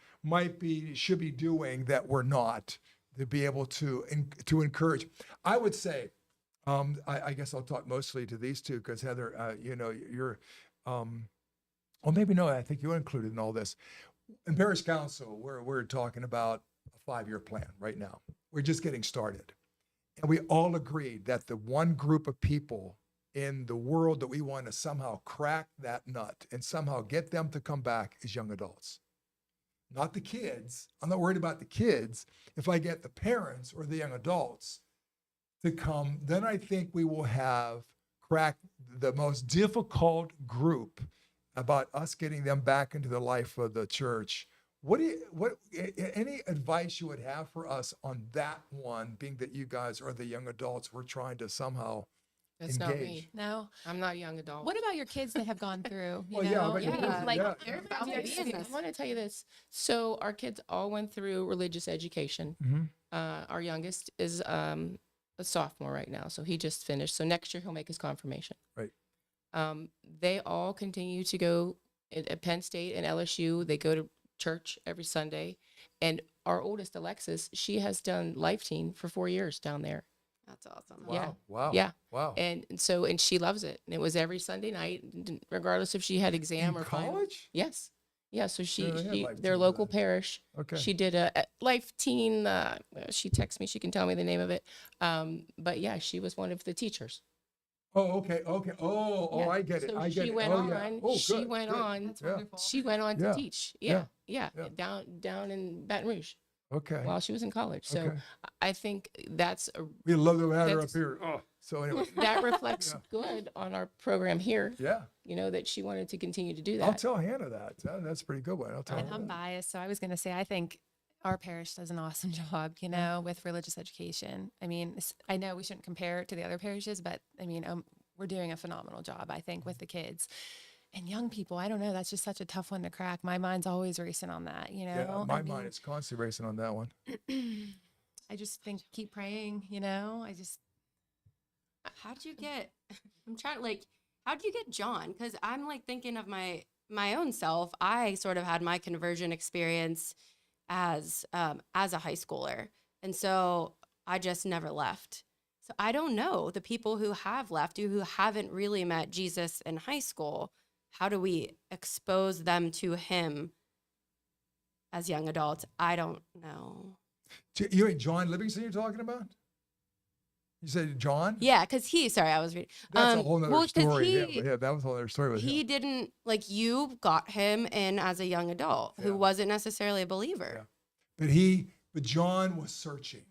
should be doing that we're not, to be able to encourage? I would say, I guess I'll talk mostly to these two because Heather, you're, well, maybe no, I think you're included in all this. In parish council, we're talking about a 5-year plan right now. We're just getting started. And we all agreed that the one group of people in the world that we want to somehow crack that nut and somehow get them to come back is young adults. Not the kids. I'm not worried about the kids. If I get the parents or the young adults to come, then I think we will have cracked the most difficult group about us getting them back into the life of the church. Any advice you would have for us on that one, being that you guys are the young adults we're trying to somehow
That's not
engage?
me.
no.
I'm not a young adult.
What about your kids that have gone through,
Well, yeah, but your
and,
kids-
like,
yeah.
I'm
business.
I want to tell you this. So our kids all went through religious education.
Mhm.
Our youngest is a sophomore right now, so he just finished. So next year he'll make his confirmation.
Right.
They all continue to go at Penn State and LSU. They go to church every Sunday. And our oldest, Alexis, she has done Life Teen for 4 years down there.
that's awesome.
Wow.
Yeah.
Wow.
Yeah.
Wow.
And she loves it. And it was every Sunday night, regardless if she had exam
In
or final.
college?
Yes. Yeah. So
Yeah, they had Life
their
Teen
local
then.
parish.
Okay.
She did a Life Teen. She texts me. She can tell me the name of it. But yeah, she was one of the teachers.
Oh, okay. Oh,
Yeah.
I get it.
So
I get
she
it.
went
Oh,
on.
yeah. Oh,
She
good,
went
good.
on.
That's
Yeah.
wonderful.
She went on
Yeah.
to teach.
Yeah.
Yeah.
Yeah.
Down in Baton Rouge
Okay.
while she was in college. So
Okay.
I think that's
We love to have her up
That's-
here. Oh, so anyway.
that reflects
Yeah.
good on our program here.
Yeah.
That she wanted to continue to do
I'll
that.
tell Hannah that. That's a pretty good one. I'll tell
And
her
I'm
that.
biased, so I was going to say I think our parish does an awesome job, with religious education. I know we shouldn't compare it to the other parishes, but we're doing a phenomenal job, I think, with the kids. And young people, I don't know, that's just such a tough one to crack. My mind's always racing on that,
Yeah, my mind is constantly racing on that one.
I just think keep praying,
How'd you get, how'd you get John? Because I'm like thinking of my own self. I sort of had my conversion experience as a high schooler. And so I just never left. So I don't know the people who have left, who haven't really met Jesus in high school. How do we expose them to him as young adults? I don't know.
You ain't John Livingston you're talking about? You said John?
Yeah, because I was reading.
That's a whole nother
'cause
story.
he-
Yeah, that was a whole other story with
He
him.
didn't, you got him in as a young adult
Yeah.
who wasn't necessarily a believer.
But John was searching.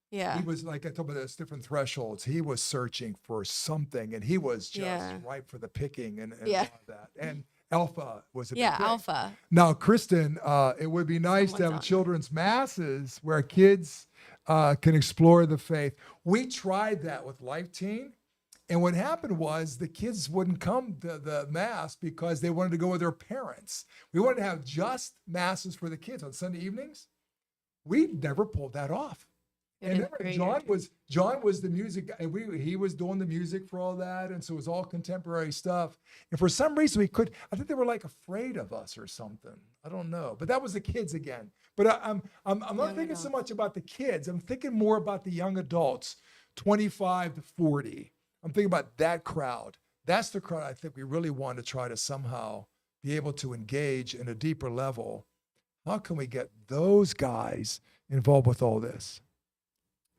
Yeah.
He was like, I talk about those different thresholds. He was searching for something and he was just
Yeah.
ripe for the picking and
Yeah.
all of that. And Alpha was a big
Yeah,
thing.
alpha.
Now, Kristen, it would be nice to
Someone's
have
on.
children's masses where kids can explore the faith. We tried that with Life Teen. And what happened was the kids wouldn't come to the mass because they wanted to go with their parents. We wanted to have just masses for the kids on Sunday evenings. We never pulled that off.
It
And
is
remember,
great.
John was the music guy, and he was doing the music for all that, and so it was all contemporary stuff. And for some reason, I think they were like afraid of us or something. I don't know, but that was the kids again. But I'm not
Young
thinking so
adults.
much about the kids. I'm thinking more about the young adults, 25 to 40. I'm thinking about that crowd. That's the crowd I think we really want to try to somehow be able to engage in a deeper level. How can we get those guys involved with all this?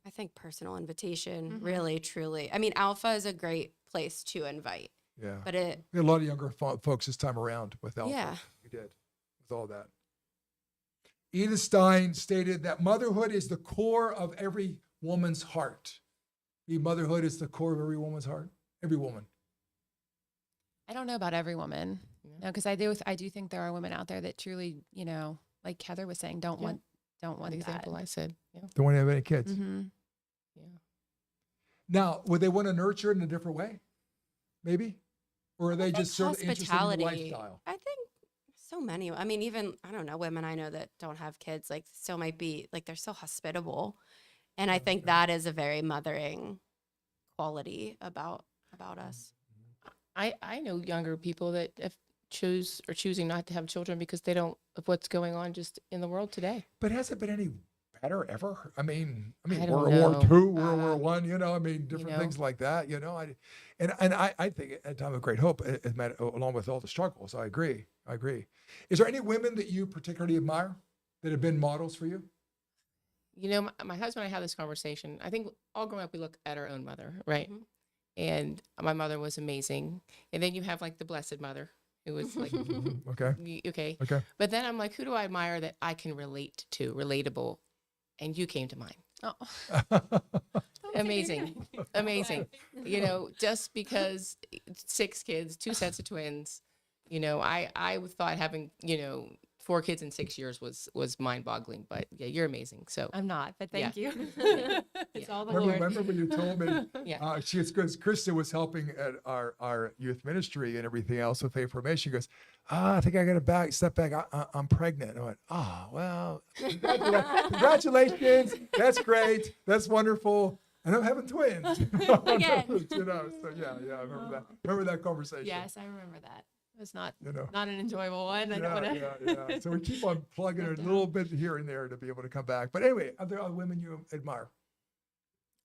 I think personal invitation,
Mhm.
really, truly. I mean, Alpha is a great place to invite,
Yeah.
but it,
We had a lot of younger folks this time around with Alpha.
yeah.
We did, with all that. Edith Stein stated that motherhood is the core of every woman's heart. Motherhood is the core of every woman's heart. Every woman.
I don't know about every woman,
Yeah.
no, because I do think there are women out there that truly, like Heather was saying, don't
Yeah.
want
An example
that.
I said. Yeah.
Don't want to have any kids.
Mm-hmm.
Yeah.
Now, would they want to nurture it in a different way? Maybe? Or are they
I think
just sort of interested in the
hospitality.
lifestyle?
I think so many. I mean, even I don't know, women I know that don't have kids, like still might be like they're so hospitable, and I think
Okay.
that is a very mothering quality about us.
I know younger people that have choosing not to have children because they don't of what's going on just in the world today.
But has it been any better ever? I mean,
I don't
World War
know.
II, World War One, different
know.
things like that, I think at Time of Great Hope, it met along with all the struggles. I agree. Is there any women that you particularly admire that have been models for you?
My husband and I had this conversation. I think all growing up, we look at our own mother, right?
Mhm.
And my mother was amazing. And then you have like the Blessed Mother, who was like,
Okay.
okay.
Okay.
But then I'm like, who do I admire that I can relate to, relatable? And you came to mind.
Oh,
Amazing. Amazing. Just because 6 kids, 2 sets of twins, I thought having, 4 kids in 6 years was mind boggling, but yeah, you're amazing. So
I'm not, but thank
Yeah.
you. It's
Yeah.
all the
Remember,
Lord.
remember when you told me,
Yeah.
because Kristen was helping at our youth ministry and everything else with information. She goes, I think I got to step back. I'm pregnant. I went, well, congratulations. That's great. That's wonderful. And I'm having twins.
Again.
So yeah, I remember that. Remember that conversation.
Yes, I remember that. It was not
You know.
not an enjoyable one. I don't want to.
Yeah. So we keep on plugging it a
down.
little bit here and there to be able to come back. But anyway, are there other women you admire?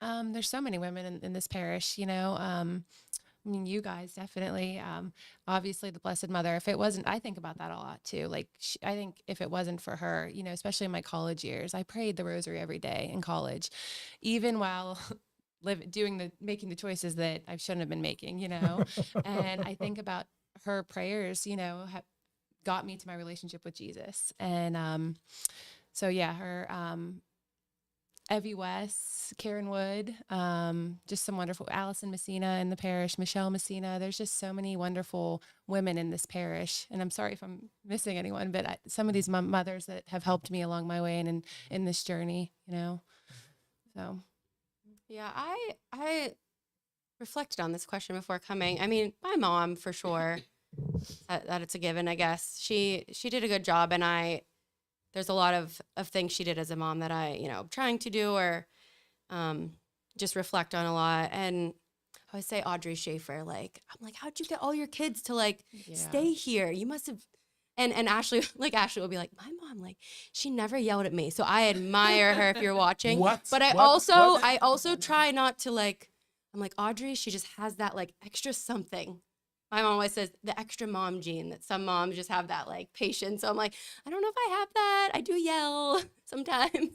There's so many women in this parish, I mean, you guys definitely. Obviously, the Blessed Mother. If it wasn't, I think about that a lot too. Like, I think if it wasn't for her, especially in my college years, I prayed the Rosary every day in college, even while making the choices that I shouldn't have been making. And I think about her prayers. Got me to my relationship with Jesus, and so yeah, her. Evie West, Karen Wood, just some wonderful, Allison Messina in the parish, Michelle Messina. There's just so many wonderful women in this parish. And I'm sorry if I'm missing anyone, but some of these mothers that have helped me along my way and in this journey, so.
Yeah, I reflected on this question before coming. I mean, my mom for sure, that it's a given, I guess. She did a good job, and there's a lot of things she did as a mom that I'm trying to do or just reflect on a lot. And I would say Audrey Schaefer, I'm like, how'd you get all your kids to stay here? You must have. And Ashley, Ashley will be like, my mom, she never yelled at me. So I admire her if you're watching.
What?
But I
What?
also try not to I'm like, Audrey, she just has that extra something. My mom always says the extra mom gene, that some moms just have that patience. So I'm like, I don't know if I have that. I do yell sometimes,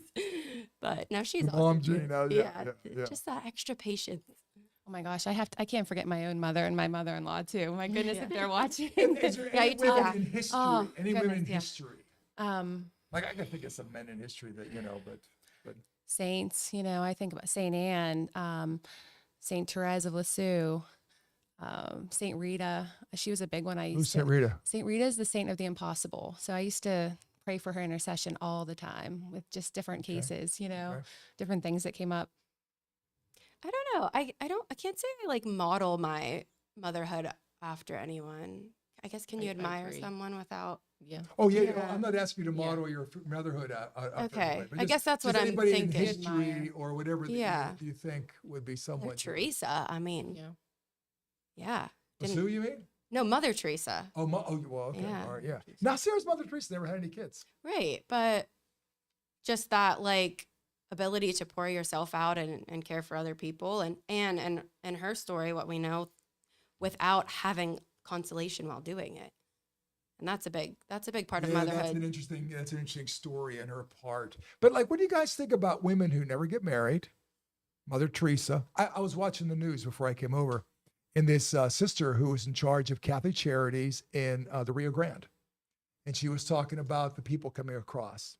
but no, she's awesome.
Mom Gene. Yeah.
Just that extra patience.
Oh my gosh, I can't forget my own mother and my mother-in-law too. My goodness, if they're watching.
Is there
Yeah,
any
you too.
women in history?
Oh,
Any women in
goodness, yeah.
history? I can think of some men in history that but
Saints, I think about Saint Anne, Saint Therese of Lisieux, Saint Rita. She was a big one.
who's Saint Rita?
Saint Rita is the saint of the impossible. So I used to pray for her intercession all the time with just different cases, different things that came up.
I don't know. I can't say I model my motherhood after anyone I guess, can you
I
admire
agree.
someone without?
Yeah.
Oh yeah,
Yeah.
I'm not asking you to
Yeah.
model your motherhood
Okay.
but
I guess that's what I'm
anybody in
thinking.
history
Admire.
or whatever that
Yeah.
you think would be
Mother
someone.
Teresa. I mean,
Yeah.
yeah.
Sue, you mean?
No, Mother Teresa.
Oh, well, okay,
Yeah.
all right, yeah. Now, Sarah's Mother Teresa never had any kids.
Right. But just that like ability to pour yourself out and care for other people and her story, what we know, without having consolation while doing it. And that's a big part of
Yeah,
motherhood.
that's an interesting story on her part. But like, what do you guys think about women who never get married? Mother Teresa. I was watching the news before I came over, and this sister who was in charge of Catholic Charities in the Rio Grande, and she was talking about the people coming across.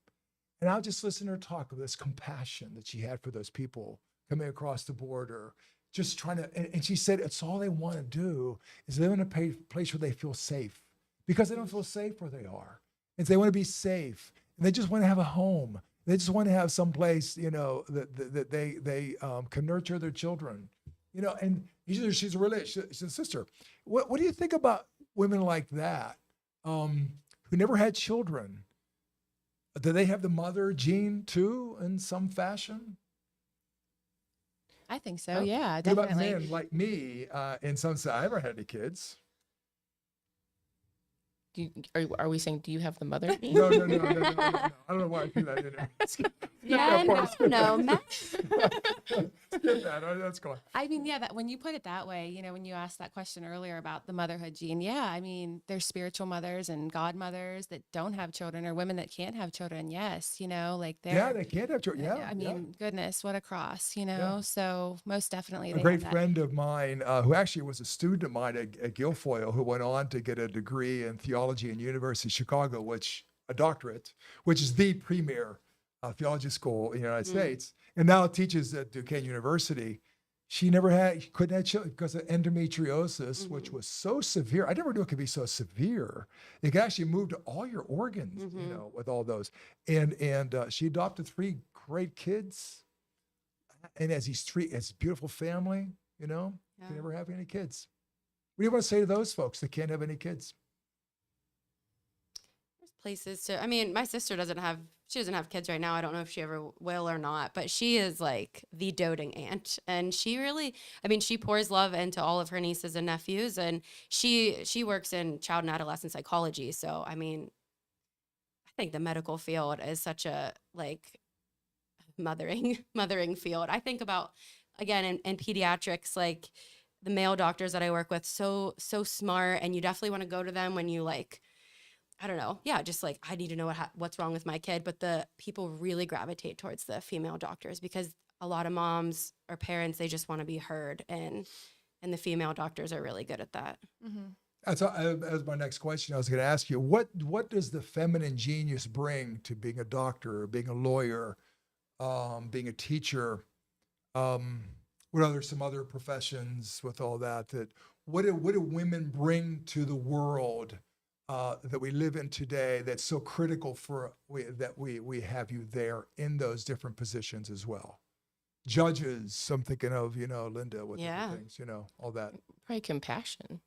And I was just listening to her talk of this compassion that she had for those people coming across the border, just trying to. And she said it's all they want to do is live in a place where they feel safe, because they don't feel safe where they are, and they want to be safe, and they just want to have a home. They just want to have some place, that they can nurture their children, And she's a sister. What do you think about women like that, who never had children? Do they have the mother gene too, in some fashion?
I think so. Yeah,
What about
definitely.
men like me? In some sense, I never had any kids.
Are we saying, do you have the mother gene?
No. I don't know why I threw that in there.
Yeah, no, Matt.
Skip that. That's cool.
I mean, yeah, that when you put it that way, when you asked that question earlier about the motherhood gene, yeah, I mean, there's spiritual mothers and godmothers that don't have children, or women that can't have children. Yes, like they're.
Yeah, they can't have children. Yeah,
I mean, goodness, what a cross,
Yeah.
So most definitely,
a
they
great
have that.
friend of mine, who actually was a student of mine at Guilfoyle, who went on to get a degree in theology in University of Chicago, a doctorate, which is the premier theology school in the United States, and now teaches at Duquesne University. She couldn't have children because of endometriosis, which was so severe. I never knew it could be so severe. It could actually move to all your organs, with all those. And she adopted 3 great kids, and as a beautiful family, could never have any kids. What do you want to say to those folks that can't have any kids?
There's places to. I mean, my sister doesn't have kids right now. I don't know if she ever will or not, but she is like the doting aunt, and she really, she pours love into all of her nieces and nephews, and she works in child and adolescent psychology. So I think the medical field is such a mothering field. I think about, again, in pediatrics, like the male doctors that I work with, so smart, and you definitely want to go to them when you I don't know. Yeah, just I need to know what's wrong with my kid. But the people really gravitate towards the female doctors, because a lot of moms or parents, they just want to be heard, and the female doctors are really good at that.
Mm-hmm.
That's my next question. I was going to ask you, what does the feminine genius bring to being a doctor, being a lawyer, being a teacher? What are some other professions with all that? What do women bring to the world that we live in today that's so critical that we have you there in those different positions as well? Judges, I'm thinking of, Linda, with different things, all that.
Probably compassion,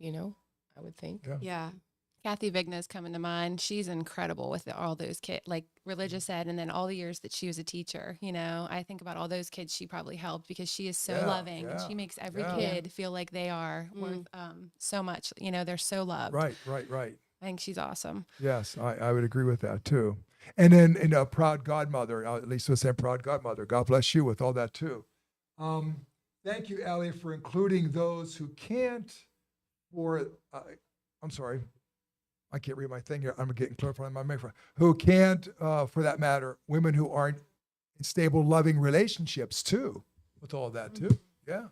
I would think.
Yeah.
Kathy Vigna's coming to mind. She's incredible with all those kids, like religious ed, and then all the years that she was a teacher. I think about all those kids she probably helped, because she is so loving, and she makes every kid feel like they are worth so much. They're so loved.
Right.
I think she's awesome.
Yes, I would agree with that too. And then, a proud godmother, at least we'll say proud godmother. God bless you with all that too. Thank you, Ali, for including those who can't, I'm sorry, I can't read my thing here. I'm getting clarified on my microphone. Who can't, for that matter, women who aren't in stable, loving relationships too, with all that too. Yeah.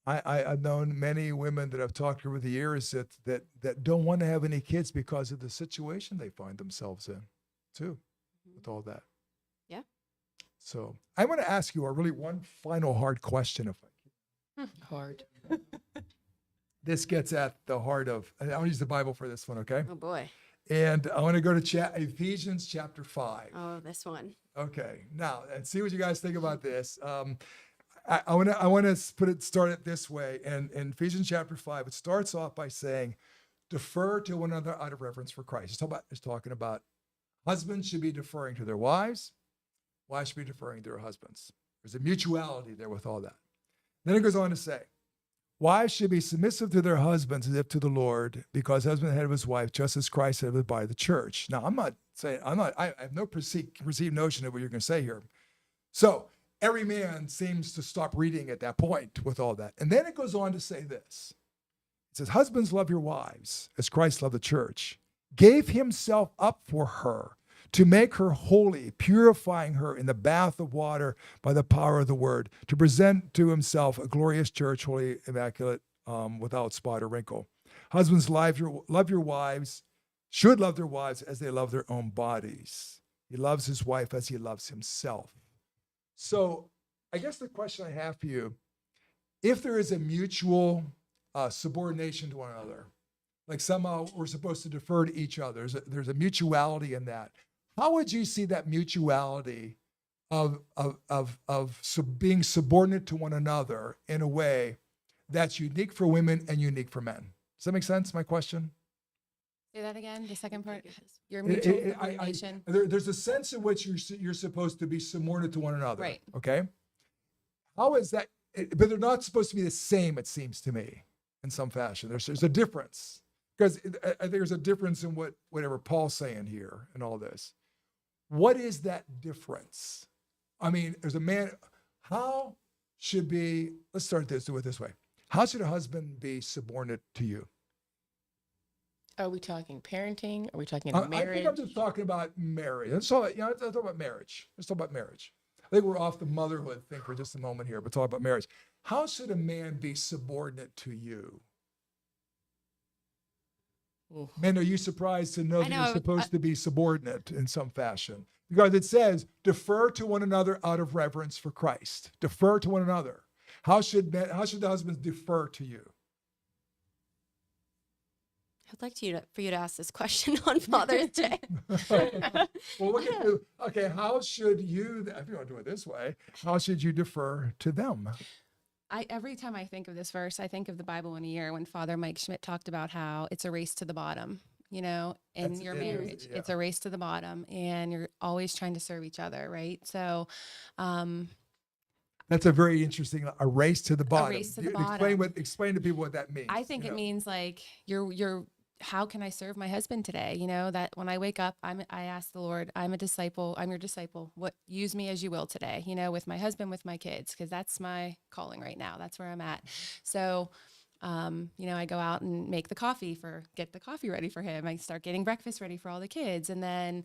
I've known many women that I've talked to over the years that don't want to have any kids because of the situation they find themselves in too, with all that.
Yeah.
So I want to ask you one final hard question, if I can.
Hard.
This gets at the heart of, and I'll use the Bible for this one, okay?
Oh boy.
And I want to go to Ephesians chapter 5.
Oh, this one.
Okay, now, and see what you guys think about this. I want to start it this way. And in Ephesians chapter 5, it starts off by saying, defer to one another out of reverence for Christ. It's talking about husbands should be deferring to their wives. Wives should be deferring to their husbands. There's a mutuality there with all that. Then it goes on to say, wives should be submissive to their husbands as if to the Lord, because husband is the head of his wife, just as Christ head by the church. Now, I have no perceived notion of what you're going to say here. So every man seems to stop reading at that point with all that. And then it goes on to say this. It says, husbands, love your wives as Christ loved the church, gave himself up for her to make her holy, purifying her in the bath of water by the power of the word, to present to himself a glorious church, holy, immaculate, without spot or wrinkle. Husbands, love your wives, should love their wives as they love their own bodies. He loves his wife as he loves himself. So I guess the question I have for you, if there is a mutual subordination to one another, like somehow we're supposed to defer to each other, there's a mutuality in that. How would you see that mutuality of being subordinate to one another in a way that's unique for women and unique for men? Does that make sense, my question?
Say that again, the second part. Your mutual subordination.
There's a sense in which you're supposed to be subordinate to one another.
Right.
Okay? How is that? But they're not supposed to be the same, it seems to me, in some fashion. There's a difference. Because I think there's a difference in whatever Paul's saying here and all this. What is that difference? I mean, there's a man, how should be, let's do it this way. How should a husband be subordinate to you?
Are we talking parenting? Are we talking
I
marriage?
think I'm just talking about marriage. Let's talk about marriage. Let's talk about marriage. I think we're off the motherhood thing for just a moment here, but talk about marriage. How should a man be subordinate to you? Men, are you surprised to know that you're supposed to be subordinate in some fashion? Because it says, defer to one another out of reverence for Christ. Defer to one another. How should the husbands defer to you?
I'd like for you to ask this question on Father's Day.
Well, okay, how should you, if you want to do it this way, how should you defer to them?
Every time I think of this verse, I think of the Bible in a Year when Father Mike Schmidt talked about how it's a race to the bottom, in your marriage. It's a race to the bottom, and you're always trying to serve each other, right? So
that's a very interesting, a race to the bottom.
A race to the bottom.
Explain to people what that means.
I think it means like you're how can I serve my husband today? That when I wake up, I ask the Lord, I'm a disciple. I'm your disciple. Use me as you will today, with my husband, with my kids, because that's my calling right now. That's where I'm at. So, I go out and make get the coffee ready for him. I start getting breakfast ready for all the kids. And then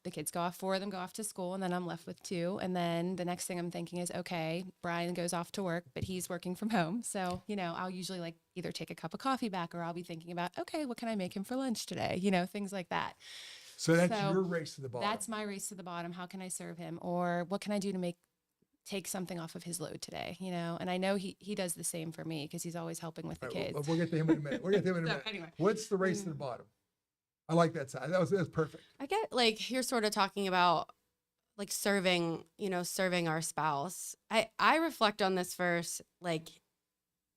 the kids four of them go off to school, and then I'm left with two. And then the next thing I'm thinking is, okay, Brian goes off to work, but he's working from home. So, I'll usually either take a cup of coffee back, or I'll be thinking about, okay, what can I make him for lunch today? Things like that.
So that's your race to the bottom.
That's my race to the bottom. How can I serve him? Or what can I do to take something off of his load today? And I know he does the same for me, because he's always helping with the kids.
We'll get to him in a minute.
Anyway.
What's the race to the bottom? I like that side. That's perfect.
I get you're sort of talking about serving, serving our spouse. I reflect on this verse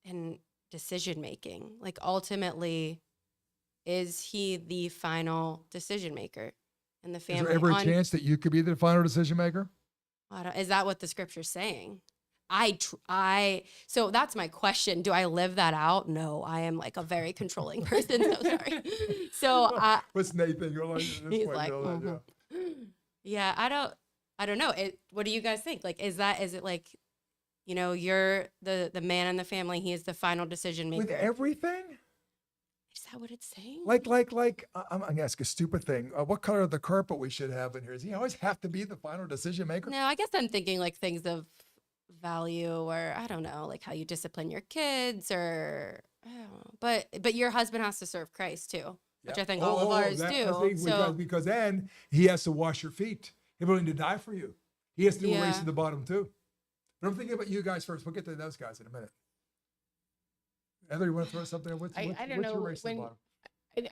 in decision making. Ultimately, is he the final decision maker in the family?
Is there ever a chance that you could be the final decision maker?
Is that what the scripture's saying? So that's my question. Do I live that out? No, I am a very controlling person. So sorry. So
what's Nathan? You're
he's yeah, I don't know. What do you guys think? Is it you're the man in the family, he is the final decision maker.
With everything?
Is that what it's saying?
I'm gonna ask a stupid thing. What color of the carpet we should have in here? Does he always have to be the final decision maker?
No, I guess I'm thinking things of value, or I don't know, how you discipline your kids, or I don't know. But your husband has to serve Christ too, which I think all of ours do.
Because then he has to wash your feet. He's willing to die for you. He has to do a race to the bottom too. But I'm thinking about you guys first. We'll get to those guys in a minute. Heather, you want to throw something?
I don't know.
Your race to the bottom?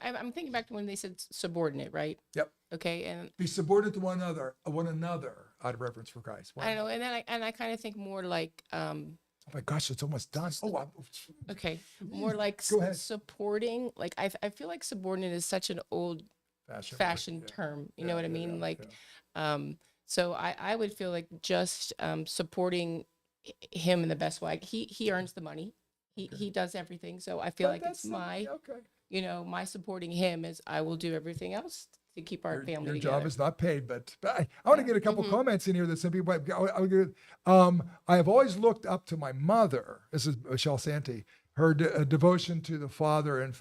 I'm thinking back to when they said subordinate, right?
Yep.
Okay, and
be subordinate to one another. out of reverence for Christ.
I know, and then I kind of think more like
Oh my gosh, it's almost done.
okay, more like
Go ahead.
supporting. Like I feel like subordinate is such an old fashioned
Yeah.
term. You
Yeah,
know what I
yeah,
mean?
yeah,
Like,
yeah.
so I would feel like just supporting him in the best way. He earns the money. He does everything. So I feel
But
like it's
that's something-
my,
okay.
you know, my supporting him is I will do everything else to keep our family
Your
together.
job is not paid, but I want to get a couple
Mhm.
comments in here that some people. I have always looked up to my mother. This is Michelle Santee. Her devotion to the Father and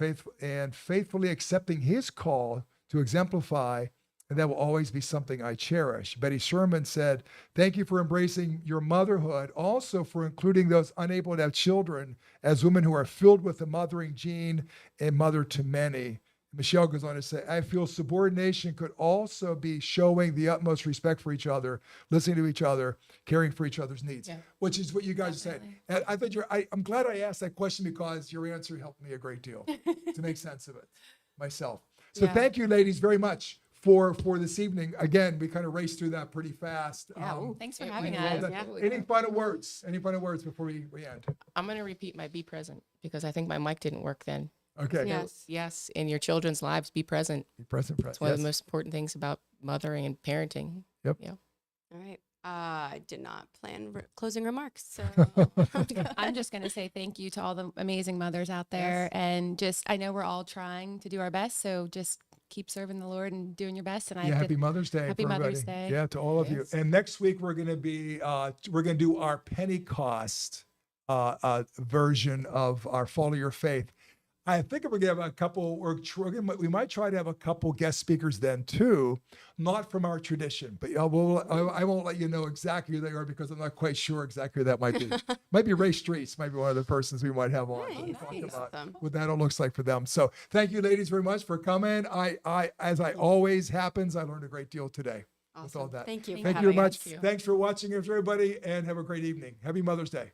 faithfully accepting His call to exemplify, and that will always be something I cherish. Betty Sherman said, "Thank you for embracing your motherhood, also for including those unable to have children as women who are filled with the mothering gene and mother to many." Michelle goes on to say, I feel subordination could also be showing the utmost respect for each other, listening to each other, caring for each other's needs,
Yeah.
which is what you guys said. And I thought I'm glad I asked that question because your answer helped me a great deal to make sense of it myself. So
Yeah.
thank you, ladies, very much for this evening. Again, we kind of raced through that pretty fast.
Yeah, ooh.
Thanks for
Yeah,
having
we
well
us.
done.
Yeah.
Any final words? Any final words before we end?
I'm going to repeat my be present because I think my mic didn't work then.
Okay.
Yes.
Yes, in your children's lives, be present.
Be present.
It's one of
Yes.
the most important things about mothering and parenting.
Yep.
Yeah.
All right. I did not plan closing remarks. So
I'm just going to say thank you to all the amazing mothers out there.
Yes.
And just, I know we're all trying to do our best. So just keep serving the Lord and doing your best. And I
Yeah,
have
happy
to,
Mother's Day.
Happy
for
Mother's
everybody.
Day.
Yeah, to all of you.
Yes.
And next week we're going to be we're going to do our Pentecost version of our Follow Your Faith. I think we're going to have a couple. We might try to have a couple guest speakers then too, not from our tradition. But I won't let you know exactly who they are because I'm not quite sure exactly who that might be. Might be Ray Streets. Might be one of the persons we might have on. to talk
Nice.
about
Awesome.
what that all looks like for them. So thank you, ladies, very much for coming. As I always happens, I learned a great deal today. With all
Awesome.
that.
Thank you.
Thank
for
Thank you very
having
much.
us.
Thank you.
Thanks for watching, everybody, and have a great evening. Happy Mother's Day.